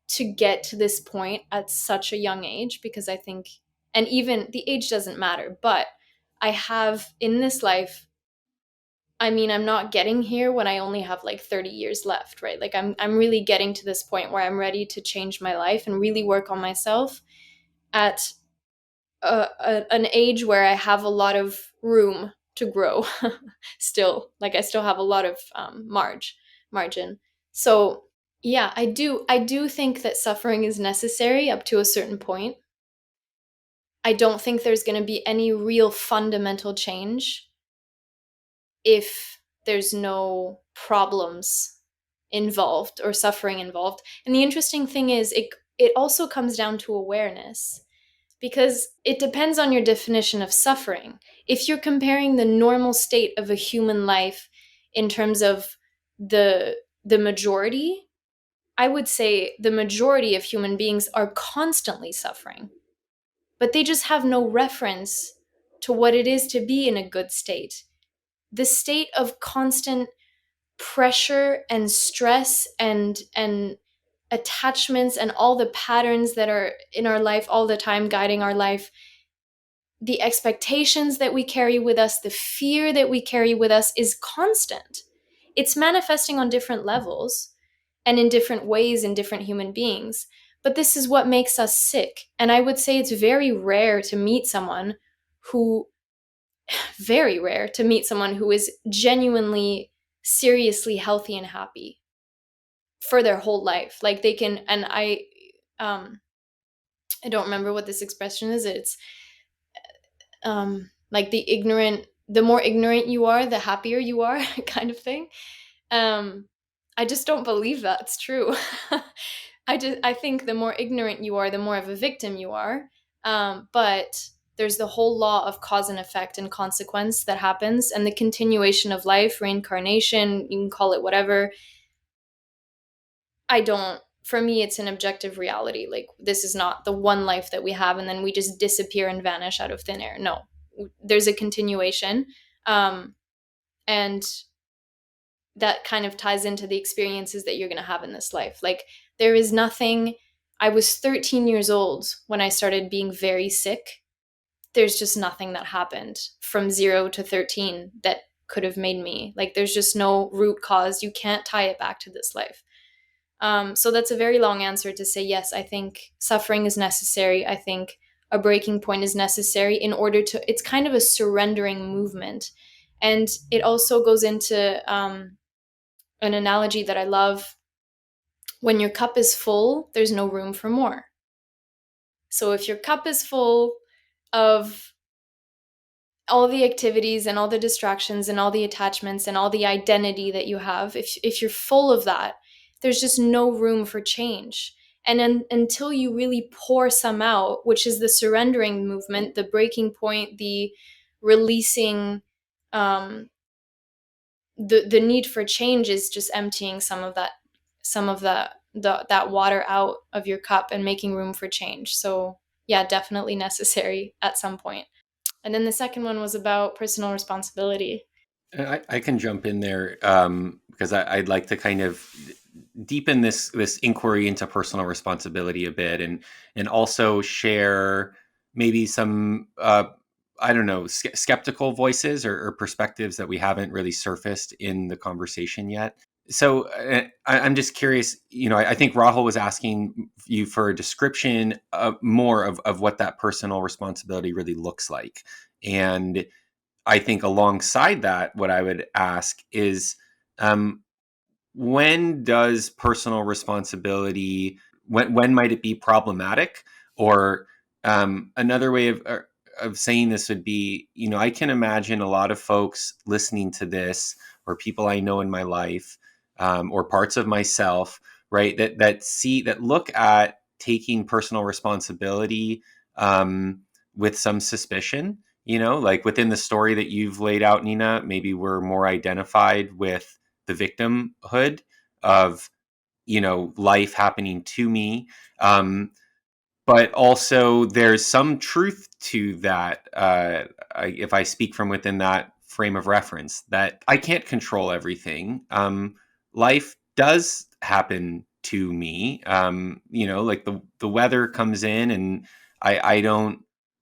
to get to this point at such a young age, because I think, and even the age doesn't matter, but I have in this life, I mean, I'm not getting here when I only have like 30 years left, right? Like, I'm really getting to this point where I'm ready to change my life and really work on myself at an age where I have a lot of room to grow still. Like, I still have a lot of margin. So yeah, I do think that suffering is necessary up to a certain point. I don't think there's going to be any real fundamental change if there's no problems involved or suffering involved. And the interesting thing is, it also comes down to awareness, because it depends on your definition of suffering. If you're comparing the normal state of a human life in terms of the majority, I would say the majority of human beings are constantly suffering, but they just have no reference to what it is to be in a good state. The state of constant pressure and stress and attachments and all the patterns that are in our life all the time, guiding our life, the expectations that we carry with us, the fear that we carry with us, is constant. It's manifesting on different levels and in different ways in different human beings. But this is what makes us sick. And I would say it's very rare to meet someone who, very rare to meet someone who is genuinely, seriously healthy and happy for their whole life. Like, they can, and I don't remember what this expression is. It's like the more ignorant you are, the happier you are, kind of thing. I just don't believe that's true. I think the more ignorant you are, the more of a victim you are. But there's the whole law of cause and effect and consequence that happens, and the continuation of life, reincarnation, you can call it whatever. For me, it's an objective reality. Like, this is not the one life that we have and then we just disappear and vanish out of thin air. No, there's a continuation. And that kind of ties into the experiences that you're going to have in this life. Like, there is nothing. I was 13 years old when I started being very sick. There's just nothing that happened from 0 to 13 that could have made me. Like, there's just no root cause. You can't tie it back to this life. So that's a very long answer to say, yes, I think suffering is necessary. I think a breaking point is necessary in order to, it's kind of a surrendering movement. And it also goes into an analogy that I love. When your cup is full, there's no room for more. So if your cup is full of all the activities and all the distractions and all the attachments and all the identity that you have, if you're full of that, there's just no room for change. And until you really pour some out, which is the surrendering movement, the breaking point, the releasing, the need for change is just emptying that water out of your cup and making room for change. So yeah, definitely necessary at some point. And then the second one was about personal responsibility. I can jump in there because I'd like to kind of deepen this inquiry into personal responsibility a bit, and also share maybe some I don't know, skeptical voices or perspectives that we haven't really surfaced in the conversation yet. So I'm just curious, I think Rahul was asking you for a description more of what that personal responsibility really looks like. And I think alongside that, what I would ask is, um, when does personal responsibility, when might it be problematic? Or another way of saying this would be, I can imagine a lot of folks listening to this, or people I know in my life, or parts of myself, right, that look at taking personal responsibility with some suspicion. Like within the story that you've laid out, Nina, maybe we're more identified with the victimhood of, life happening to me. But also there's some truth to that, if I speak from within that frame of reference, that I can't control everything. Life does happen to me. Like the weather comes in, and I don't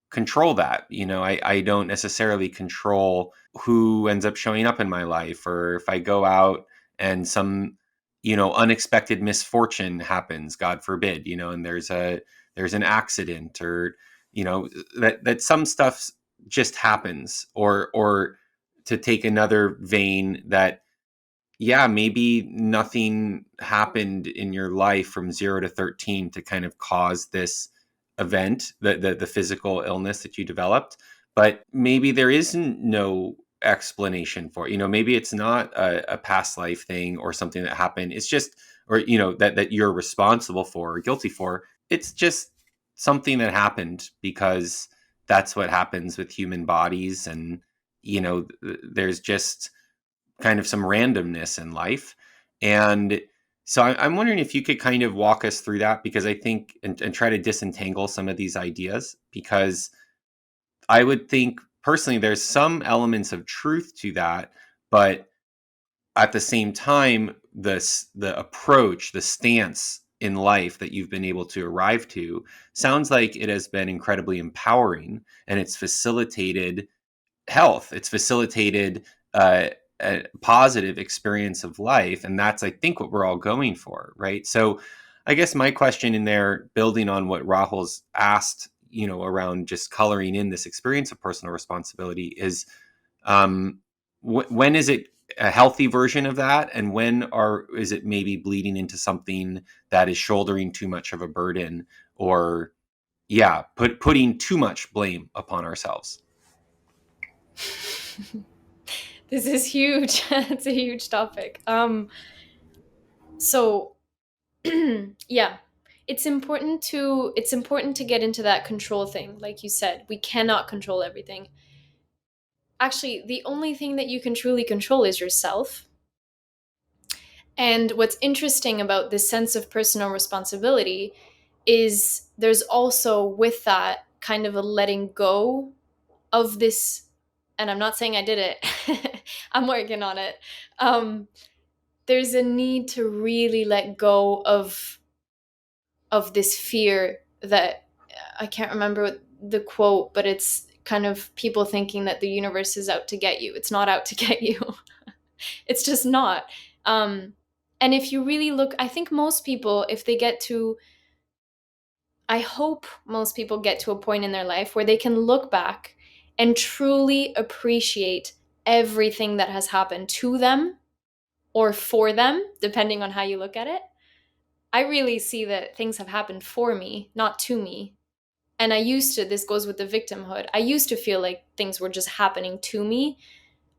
control that. I don't necessarily control who ends up showing up in my life, or if I go out and some unexpected misfortune happens, God forbid, and there's an accident, or that some stuff just happens, or to take another vein, that yeah, maybe nothing happened in your life from 0 to 13 to kind of cause this event, the physical illness that you developed, but maybe there isn't no explanation for it. Maybe it's not a past life thing or something that happened. It's just, or that you're responsible for or guilty for. It's just something that happened, because that's what happens with human bodies. And there's just kind of some randomness in life. And so I'm wondering if you could kind of walk us through that, because I think, and try to disentangle some of these ideas, because I would think personally there's some elements of truth to that, but at the same time, the approach, the stance in life that you've been able to arrive to sounds like it has been incredibly empowering, and it's facilitated health. It's facilitated a positive experience of life. And that's, I think, what we're all going for, right? So I guess my question in there, building on what Rahul's asked, around just coloring in this experience of personal responsibility, is when is it a healthy version of that, and when is it maybe bleeding into something that is shouldering too much of a burden, or putting too much blame upon ourselves? This is huge. It's a huge topic. So yeah, it's important to get into that control thing. Like you said, we cannot control everything. Actually, the only thing that you can truly control is yourself. And what's interesting about this sense of personal responsibility is there's also with that kind of a letting go of this. And I'm not saying I did it. I'm working on it. There's a need to really let go of this fear that, I can't remember the quote, but it's kind of people thinking that the universe is out to get you. It's not out to get you. It's just not. And if you really look, I think most people, if they get to, I hope most people get to a point in their life where they can look back and truly appreciate everything that has happened to them or for them, depending on how you look at it. I really see that things have happened for me, not to me. And this goes with the victimhood. I used to feel like things were just happening to me.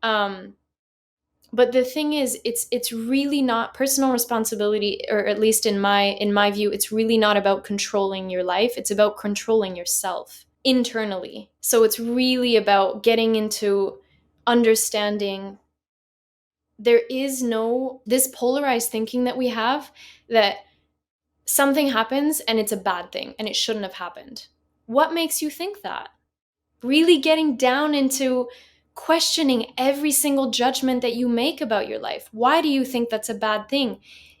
But the thing is, it's really not personal responsibility, or at least in my view, it's really not about controlling your life. It's about controlling yourself internally. So it's really about getting into understanding there is no this polarized thinking that we have, that something happens and it's a bad thing and it shouldn't have happened. What makes you think that? Really getting down into questioning every single judgment that you make about your life. Why do you think that's a bad thing?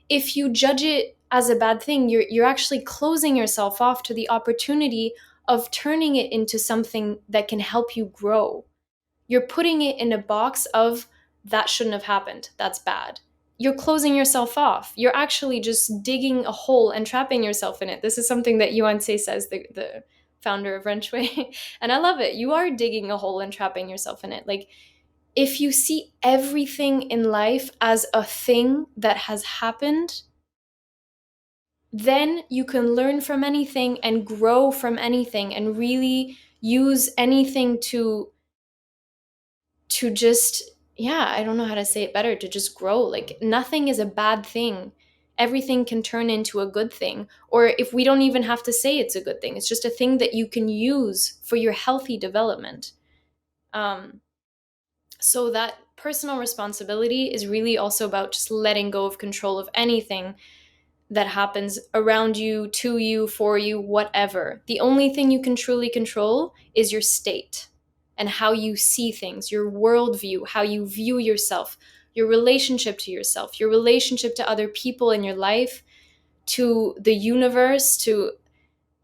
If you judge it as a bad thing, you're actually closing yourself off to the opportunity of turning it into something that can help you grow. You're putting it in a box of that shouldn't have happened. That's bad. You're closing yourself off. You're actually just digging a hole and trapping yourself in it. This is something that Yuan Tse says, the founder of Ren Xue. And I love it. You are digging a hole and trapping yourself in it. Like, if you see everything in life as a thing that has happened, then you can learn from anything and grow from anything and really use anything to just, I don't know how to say it better, to just grow. Like, nothing is a bad thing. Everything can turn into a good thing. Or if we don't even have to say it's a good thing, it's just a thing that you can use for your healthy development. So that personal responsibility is really also about just letting go of control of anything. that happens around you, to you, for you, whatever. The only thing you can truly control is your state and how you see things, your worldview, how you view yourself, your relationship to yourself, your relationship to other people in your life, to the universe, to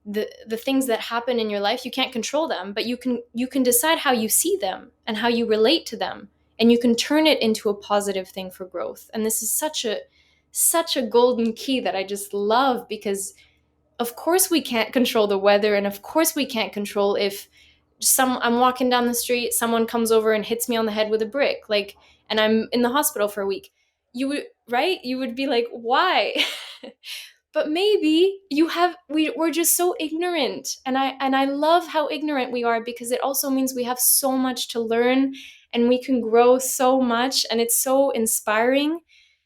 the things that happen in your life. You can't control them, but you can decide how you see them and how you relate to them, and you can turn it into a positive thing for growth. And this is such a golden key that I just love, because of course we can't control the weather, and of course we can't control if I'm walking down the street, someone comes over and hits me on the head with a brick, like, and I'm in the hospital for a week. You would, right? You would be like, why? But maybe we're just so ignorant, and I love how ignorant we are, because it also means we have so much to learn, and we can grow so much, and it's so inspiring.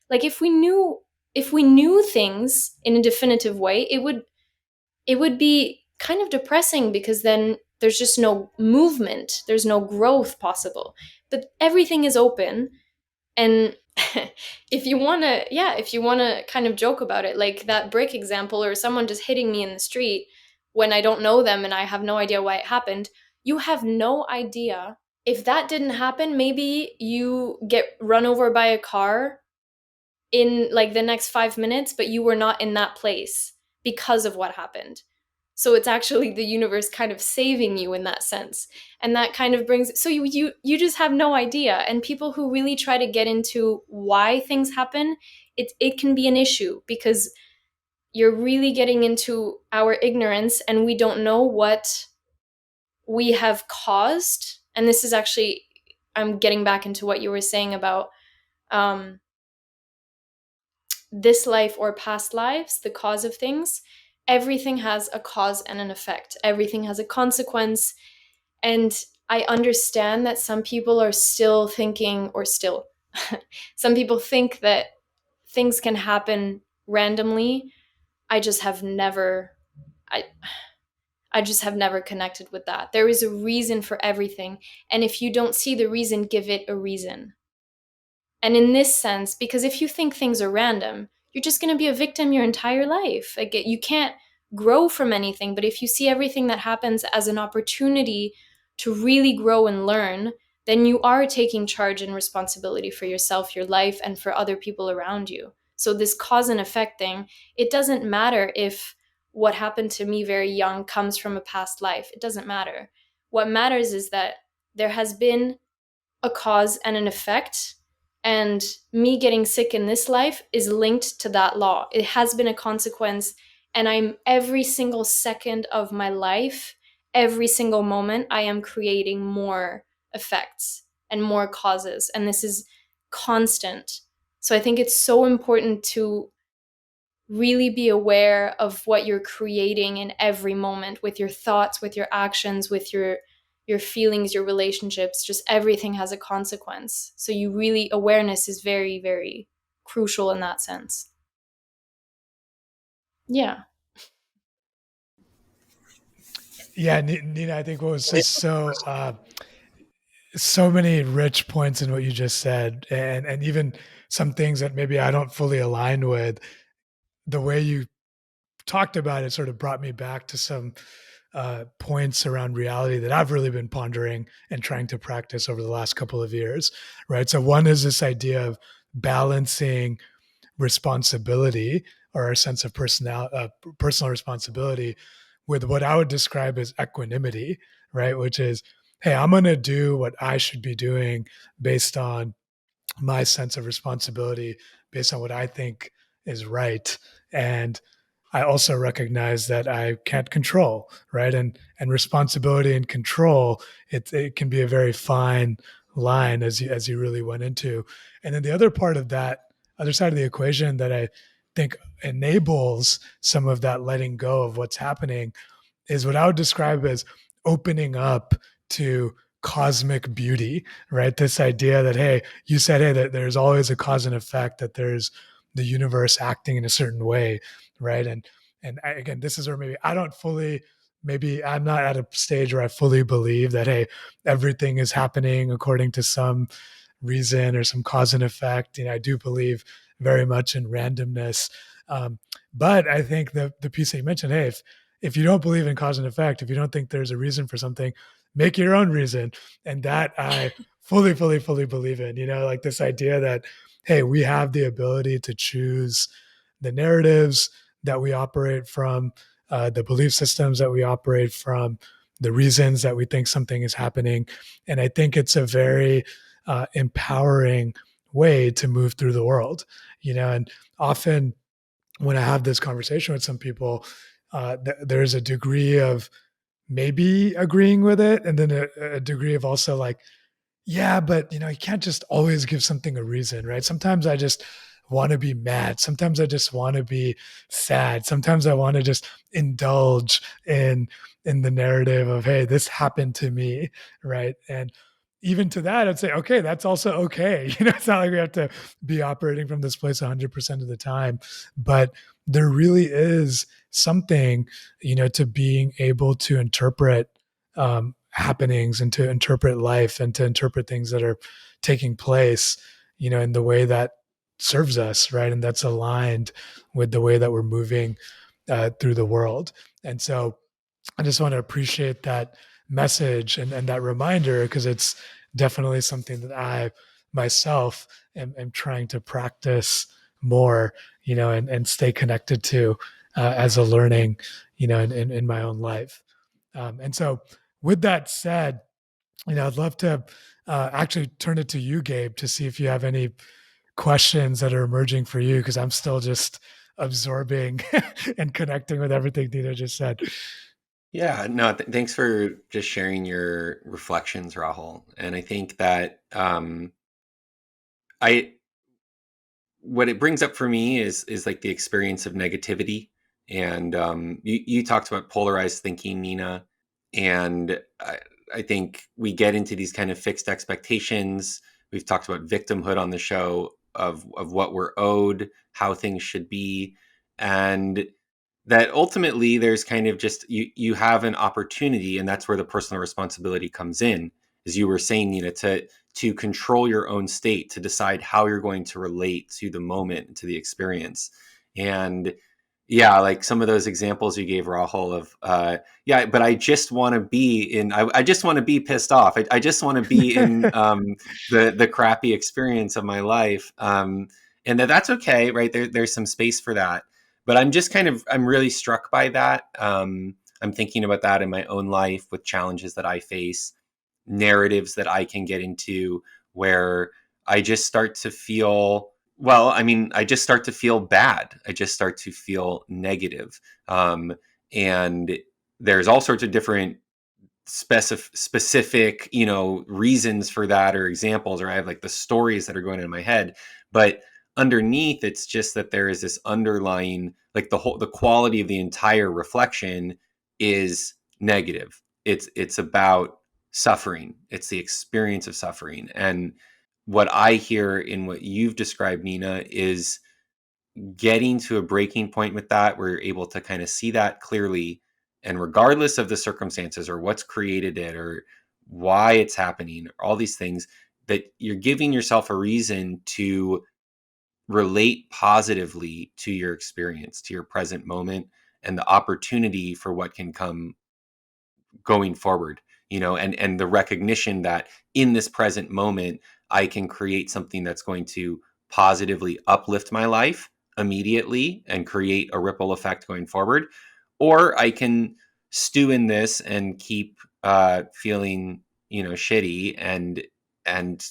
Like, if we knew things in a definitive way, it would be kind of depressing, because then there's just no movement, there's no growth possible. But everything is open. And if you want to kind of joke about it, like that brick example, or someone just hitting me in the street when I don't know them and I have no idea why it happened, you have no idea. If that didn't happen, maybe you get run over by a car in like the next 5 minutes, but you were not in that place because of what happened. So it's actually the universe kind of saving you in that sense. And that kind of brings, so you just have no idea. And people who really try to get into why things happen, it can be an issue, because you're really getting into our ignorance, and we don't know what we have caused. And this is actually, I'm getting back into what you were saying about um, this life or past lives, the cause of things. Everything has a cause and an effect. Everything has a consequence. And I understand that some people are still thinking, or still, some people think that things can happen randomly. I just have never, I, I just have never connected with that. There is a reason for everything. And if you don't see the reason, give it a reason. And in this sense, because if you think things are random, you're just going to be a victim your entire life. Like, you can't grow from anything. But if you see everything that happens as an opportunity to really grow and learn, then you are taking charge and responsibility for yourself, your life, and for other people around you. So this cause and effect thing, it doesn't matter if what happened to me very young comes from a past life. It doesn't matter. What matters is that there has been a cause and an effect, and me getting sick in this life is linked to that law. It has been a consequence, and I'm every single second of my life, every single moment, I am creating more effects and more causes, and this is constant. So I think it's so important to really be aware of what you're creating in every moment, with your thoughts, with your actions, with your feelings, your relationships. Just everything has a consequence. So awareness is very, very crucial in that sense. Yeah. Yeah, Nina, I think what was just so many rich points in what you just said, and even some things that maybe I don't fully align with. The way you talked about it sort of brought me back to some points around reality that I've really been pondering and trying to practice over the last couple of years, right? So one is this idea of balancing responsibility, or our sense of personal responsibility, with what I would describe as equanimity, right? Which is, hey, I'm going to do what I should be doing based on my sense of responsibility, based on what I think is right. And I also recognize that I can't control, right? And responsibility and control, it can be a very fine line, as you really went into. And then the other part of that, other side of the equation, that I think enables some of that letting go of what's happening, is what I would describe as opening up to cosmic beauty, right? This idea that, hey, you said, hey, that there's always a cause and effect, that there's the universe acting in a certain way, right? Again, this is where maybe I don't fully, maybe I'm not at a stage where I fully believe that, hey, everything is happening according to some reason or some cause and effect. I do believe very much in randomness, But I think the piece that you mentioned, hey, if you don't believe in cause and effect, if you don't think there's a reason for something, make your own reason. And that I fully believe in, like this idea that, hey, we have the ability to choose the narratives that we operate from, the belief systems that we operate from, the reasons that we think something is happening. And I think it's a very empowering way to move through the world, and often when I have this conversation with some people, there's a degree of maybe agreeing with it, and then a degree of also like, yeah, but you can't just always give something a reason, right? Sometimes I just want to be mad. Sometimes I just want to be sad. Sometimes I want to just indulge in the narrative of, hey, this happened to me, right? And even to that, I'd say, okay, that's also okay. It's not like we have to be operating from this place 100% of the time, but there really is something, to being able to interpret happenings and to interpret life and to interpret things that are taking place, in the way that serves us, right? And that's aligned with the way that we're moving through the world. And so I just want to appreciate that message and that reminder, because it's definitely something that I myself am trying to practice more, and stay connected to as a learning, in my own life. And so, with that said, I'd love to actually turn it to you, Gabe, to see if you have any questions that are emerging for you, because I'm still just absorbing and connecting with everything Nina just said. Yeah, no, thanks for just sharing your reflections, Rahul. And I think that I what it brings up for me is like the experience of negativity. And you talked about polarized thinking, Nina, and I think we get into these kind of fixed expectations. We've talked about victimhood on the show of what we're owed, how things should be, and that ultimately there's kind of just you have an opportunity, and that's where the personal responsibility comes in, as you were saying, Nina, to control your own state, to decide how you're going to relate to the moment, to the experience. And yeah, like some of those examples you gave, Rahul, of yeah, but I just want to be in, I just want to be pissed off. I just want to be in the crappy experience of my life. And that's okay, right? There's some space for that. But I'm really struck by that. I'm thinking about that in my own life with challenges that I face, narratives that I can get into where I just start to feel, well, I mean, I just start to feel bad. I just start to feel negative. And there's all sorts of different specific, reasons for that, or examples, or I have like the stories that are going in my head. But underneath, it's just that there is this underlying, like the quality of the entire reflection is negative. It's about suffering. It's the experience of suffering. And what I hear in what you've described, Nina, is getting to a breaking point with that where you're able to kind of see that clearly, and regardless of the circumstances or what's created it or why it's happening, all these things, that you're giving yourself a reason to relate positively to your experience, to your present moment, and the opportunity for what can come going forward, and the recognition that in this present moment I can create something that's going to positively uplift my life immediately and create a ripple effect going forward, or I can stew in this and keep feeling shitty, and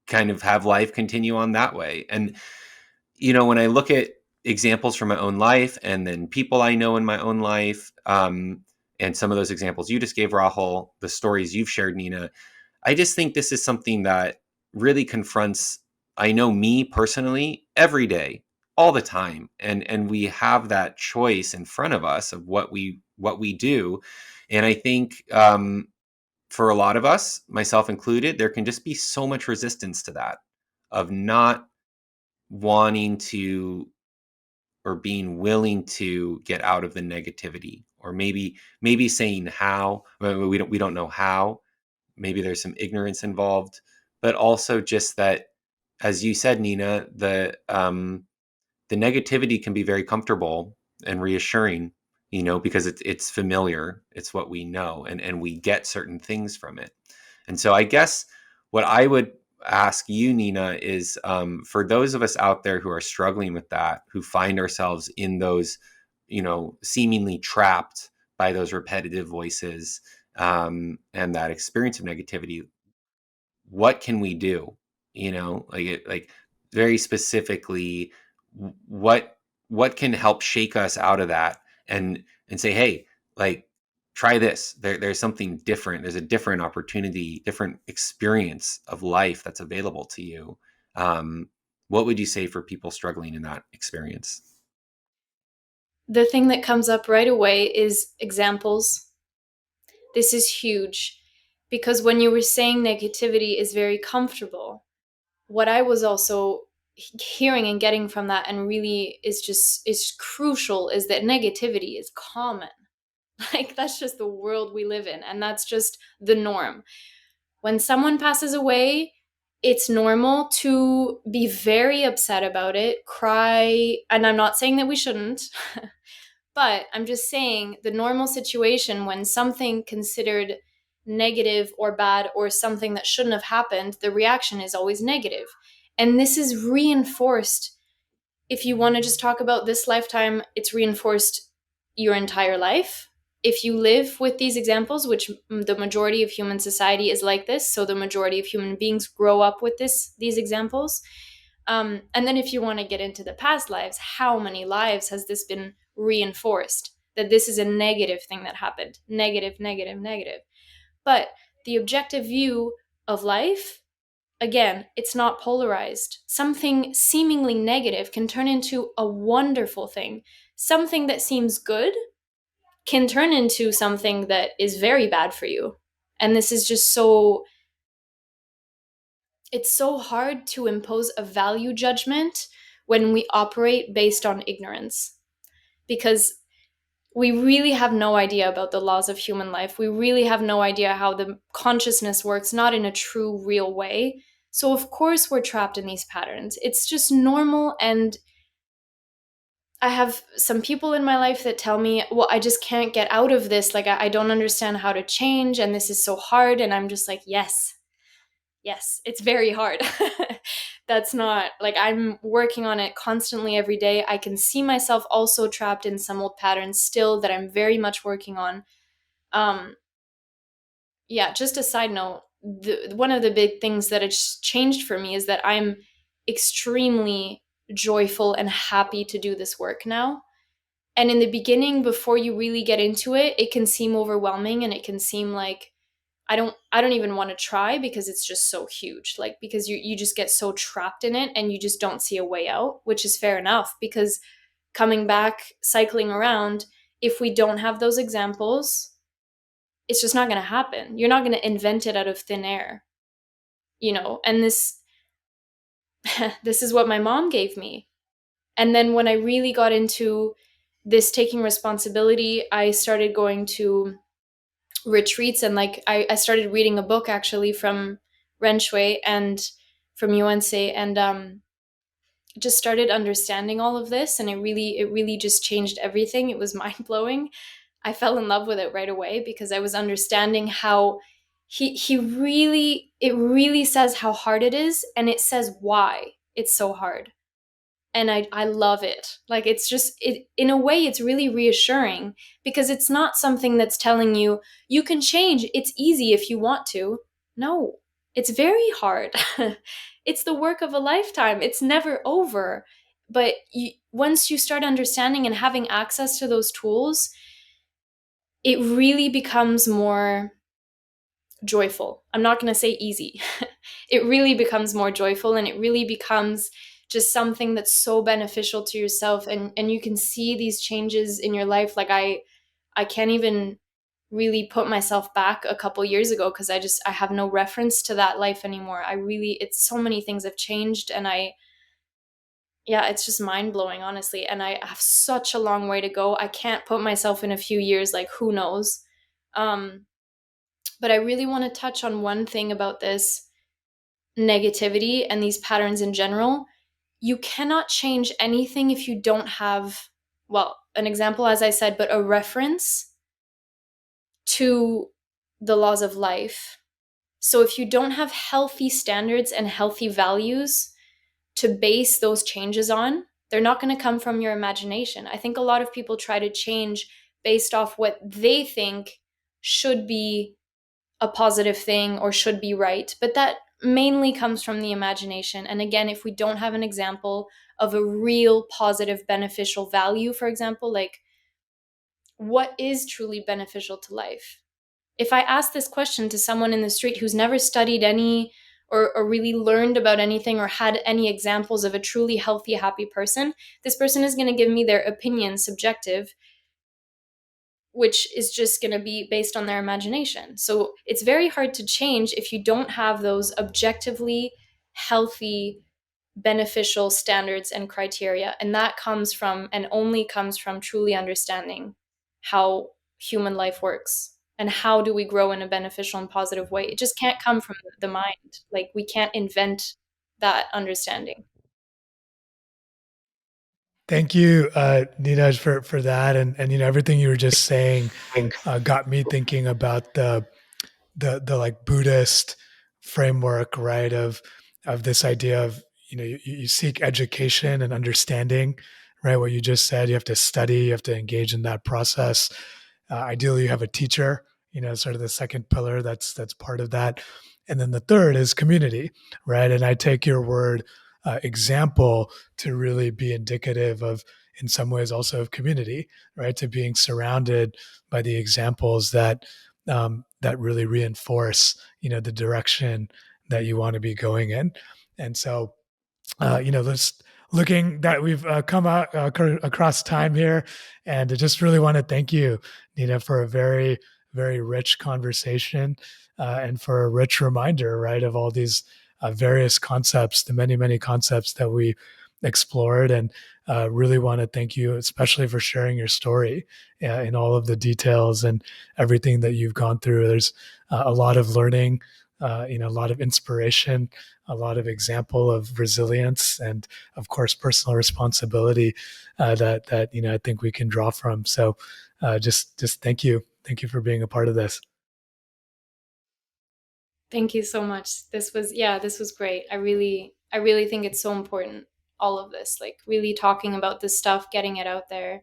kind of have life continue on that way. And when I look at examples from my own life, and then people I know in my own life, and some of those examples you just gave, Rahul, the stories you've shared, Nina, I just think this is something that really confronts, I know, me personally every day, all the time. And we have that choice in front of us of what we do. And I think for a lot of us, myself included, there can just be so much resistance to that, of not wanting to, or being willing to get out of the negativity, or maybe saying how. We don't know how. Maybe there's some ignorance involved, but also just that, as you said, Nina, the negativity can be very comfortable and reassuring, because it's familiar, it's what we know, and we get certain things from it. And so I guess what I would ask you, Nina, is for those of us out there who are struggling with that, who find ourselves in those, seemingly trapped by those repetitive voices, and that experience of negativity, what can we do? Like very specifically, what can help shake us out of that and say, hey, like, try this. There's something different. There's a different opportunity, different experience of life that's available to you. What would you say for people struggling in that experience? The thing that comes up right away is examples. This is huge because when you were saying negativity is very comfortable, what I was also hearing and getting from that, and really is crucial, is that negativity is common. Like, that's just the world we live in, and that's just the norm. When someone passes away, it's normal to be very upset about it, cry, and I'm not saying that we shouldn't. But I'm just saying the normal situation when something considered negative or bad or something that shouldn't have happened, the reaction is always negative. And this is reinforced. If you want to just talk about this lifetime, it's reinforced your entire life. If you live with these examples, which the majority of human society is like this, so the majority of human beings grow up with these examples. And then if you want to get into the past lives, how many lives has this been reinforced? That this is a negative thing that happened. Negative, negative, negative. But the objective view of life, again, it's not polarized. Something seemingly negative can turn into a wonderful thing. Something that seems good can turn into something that is very bad for you. And this is just it's so hard to impose a value judgment when we operate based on ignorance, because we really have no idea about the laws of human life. We really have no idea how the consciousness works, not in a true, real way. So, of course, we're trapped in these patterns. It's just normal. And I have some people in my life that tell me, well, I just can't get out of this. Like, I don't understand how to change. And this is so hard. And I'm just like, yes, it's very hard. That's not like, I'm working on it constantly every day. I can see myself also trapped in some old patterns still that I'm very much working on. Um, yeah, just a side note, one of the big things that has changed for me is that I'm extremely joyful and happy to do this work now. And in the beginning, before you really get into it, it can seem overwhelming and it can seem like I don't even want to try, because it's just so huge. Like, because you just get so trapped in it and you just don't see a way out, which is fair enough, because coming back, cycling around, if we don't have those examples, it's just not going to happen. You're not going to invent it out of thin air, and this is what my mom gave me. And then when I really got into this taking responsibility, I started going to retreats, and like I started reading a book actually from Ren Xue and from UNC, and just started understanding all of this, and it really just changed everything. It was mind-blowing. I fell in love with it right away because I was understanding how he really, it really says how hard it is, and it says why it's so hard. And I love it. Like, it's just, it in a way it's really reassuring, because it's not something that's telling you you can change, it's easy if you want to. No, it's very hard. It's the work of a lifetime, it's never over. But once you start understanding and having access to those tools, it really becomes more joyful. I'm not going to say easy. It really becomes more joyful, and it really becomes just something that's so beneficial to yourself, and you can see these changes in your life. Like, I can't even really put myself back a couple years ago, because I have no reference to that life anymore. It's so many things have changed, and yeah, it's just mind-blowing, honestly, and I have such a long way to go. I can't put myself in a few years, like, who knows. But I really want to touch on one thing about this negativity and these patterns in general. you cannot change anything if you don't have, well, an example, as I said, but a reference to the laws of life. So if you don't have healthy standards and healthy values to base those changes on, they're not going to come from your imagination. I think a lot of people try to change based off what they think should be a positive thing or should be right, but that mainly comes from the imagination. And again, if we don't have an example of a real positive beneficial value, for example, like what is truly beneficial to life? If I ask this question to someone in the street who's never studied any or really learned about anything or had any examples of a truly healthy, happy person, this person is going to give me their opinion, subjective, which is just going to be based on their imagination. So it's very hard to change if you don't have those objectively healthy, beneficial standards and criteria. And that comes from, and only comes from, truly understanding how human life works and how do we grow in a beneficial and positive way. It just can't come from the mind. Like, we can't invent that understanding. Thank you, Nina, for that, and everything you were just saying got me thinking about the like Buddhist framework, right? Of this idea of you seek education and understanding, right? What you just said, you have to study, you have to engage in that process. Ideally, you have a teacher, sort of the second pillar that's part of that, and then the third is community, right? And I take your word example to really be indicative of, in some ways, also of community, right? To being surrounded by the examples that really reinforce, the direction that you want to be going in. And so, let's looking that we've come out across time here, and I just really want to thank you, Nina, for a very, very rich conversation, and for a rich reminder, right, of all these various concepts, the many, many concepts that we explored, and really want to thank you, especially for sharing your story in all of the details and everything that you've gone through. There's a lot of learning, a lot of inspiration, a lot of example of resilience, and of course personal responsibility that I think we can draw from. So just thank you for being a part of this. Thank you so much. This was great. I really think it's so important, all of this, like really talking about this stuff, getting it out there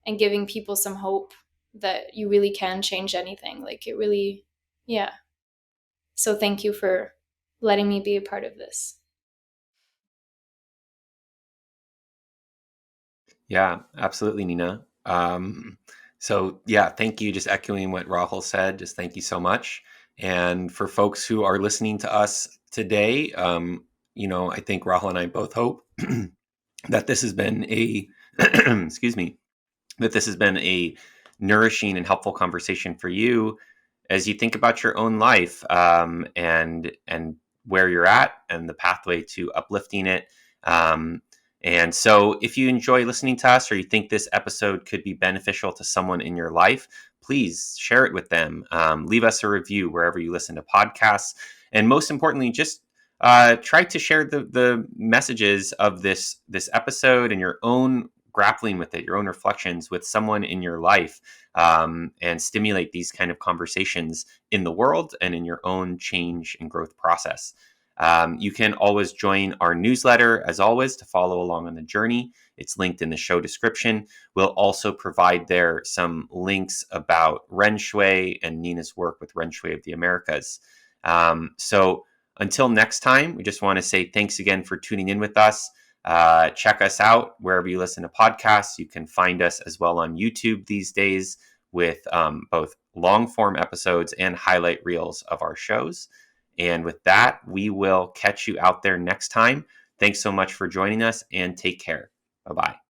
and giving people some hope that you really can change anything. Like, it really, yeah. So thank you for letting me be a part of this. Yeah, absolutely, Nina. So yeah, thank you. Just echoing what Rahul said, just thank you so much. And for folks who are listening to us today, I think Rahul and I both hope that this has been a, excuse me, that this has been a nourishing and helpful conversation for you as you think about your own life, and where you're at and the pathway to uplifting it. And so if you enjoy listening to us, or you think this episode could be beneficial to someone in your life, please share it with them. Leave us a review wherever you listen to podcasts. And most importantly, just try to share the messages of this episode and your own grappling with it, your own reflections with someone in your life, and stimulate these kind of conversations in the world and in your own change and growth process. You can always join our newsletter, as always, to follow along on the journey. It's linked in the show description. We'll also provide there some links about Ren Xue and Nina's work with Ren Xue of the Americas. So until next time, we just want to say thanks again for tuning in with us. Check us out wherever you listen to podcasts. You can find us as well on YouTube these days with both long form episodes and highlight reels of our shows. And with that, we will catch you out there next time. Thanks so much for joining us, and take care. Bye-bye.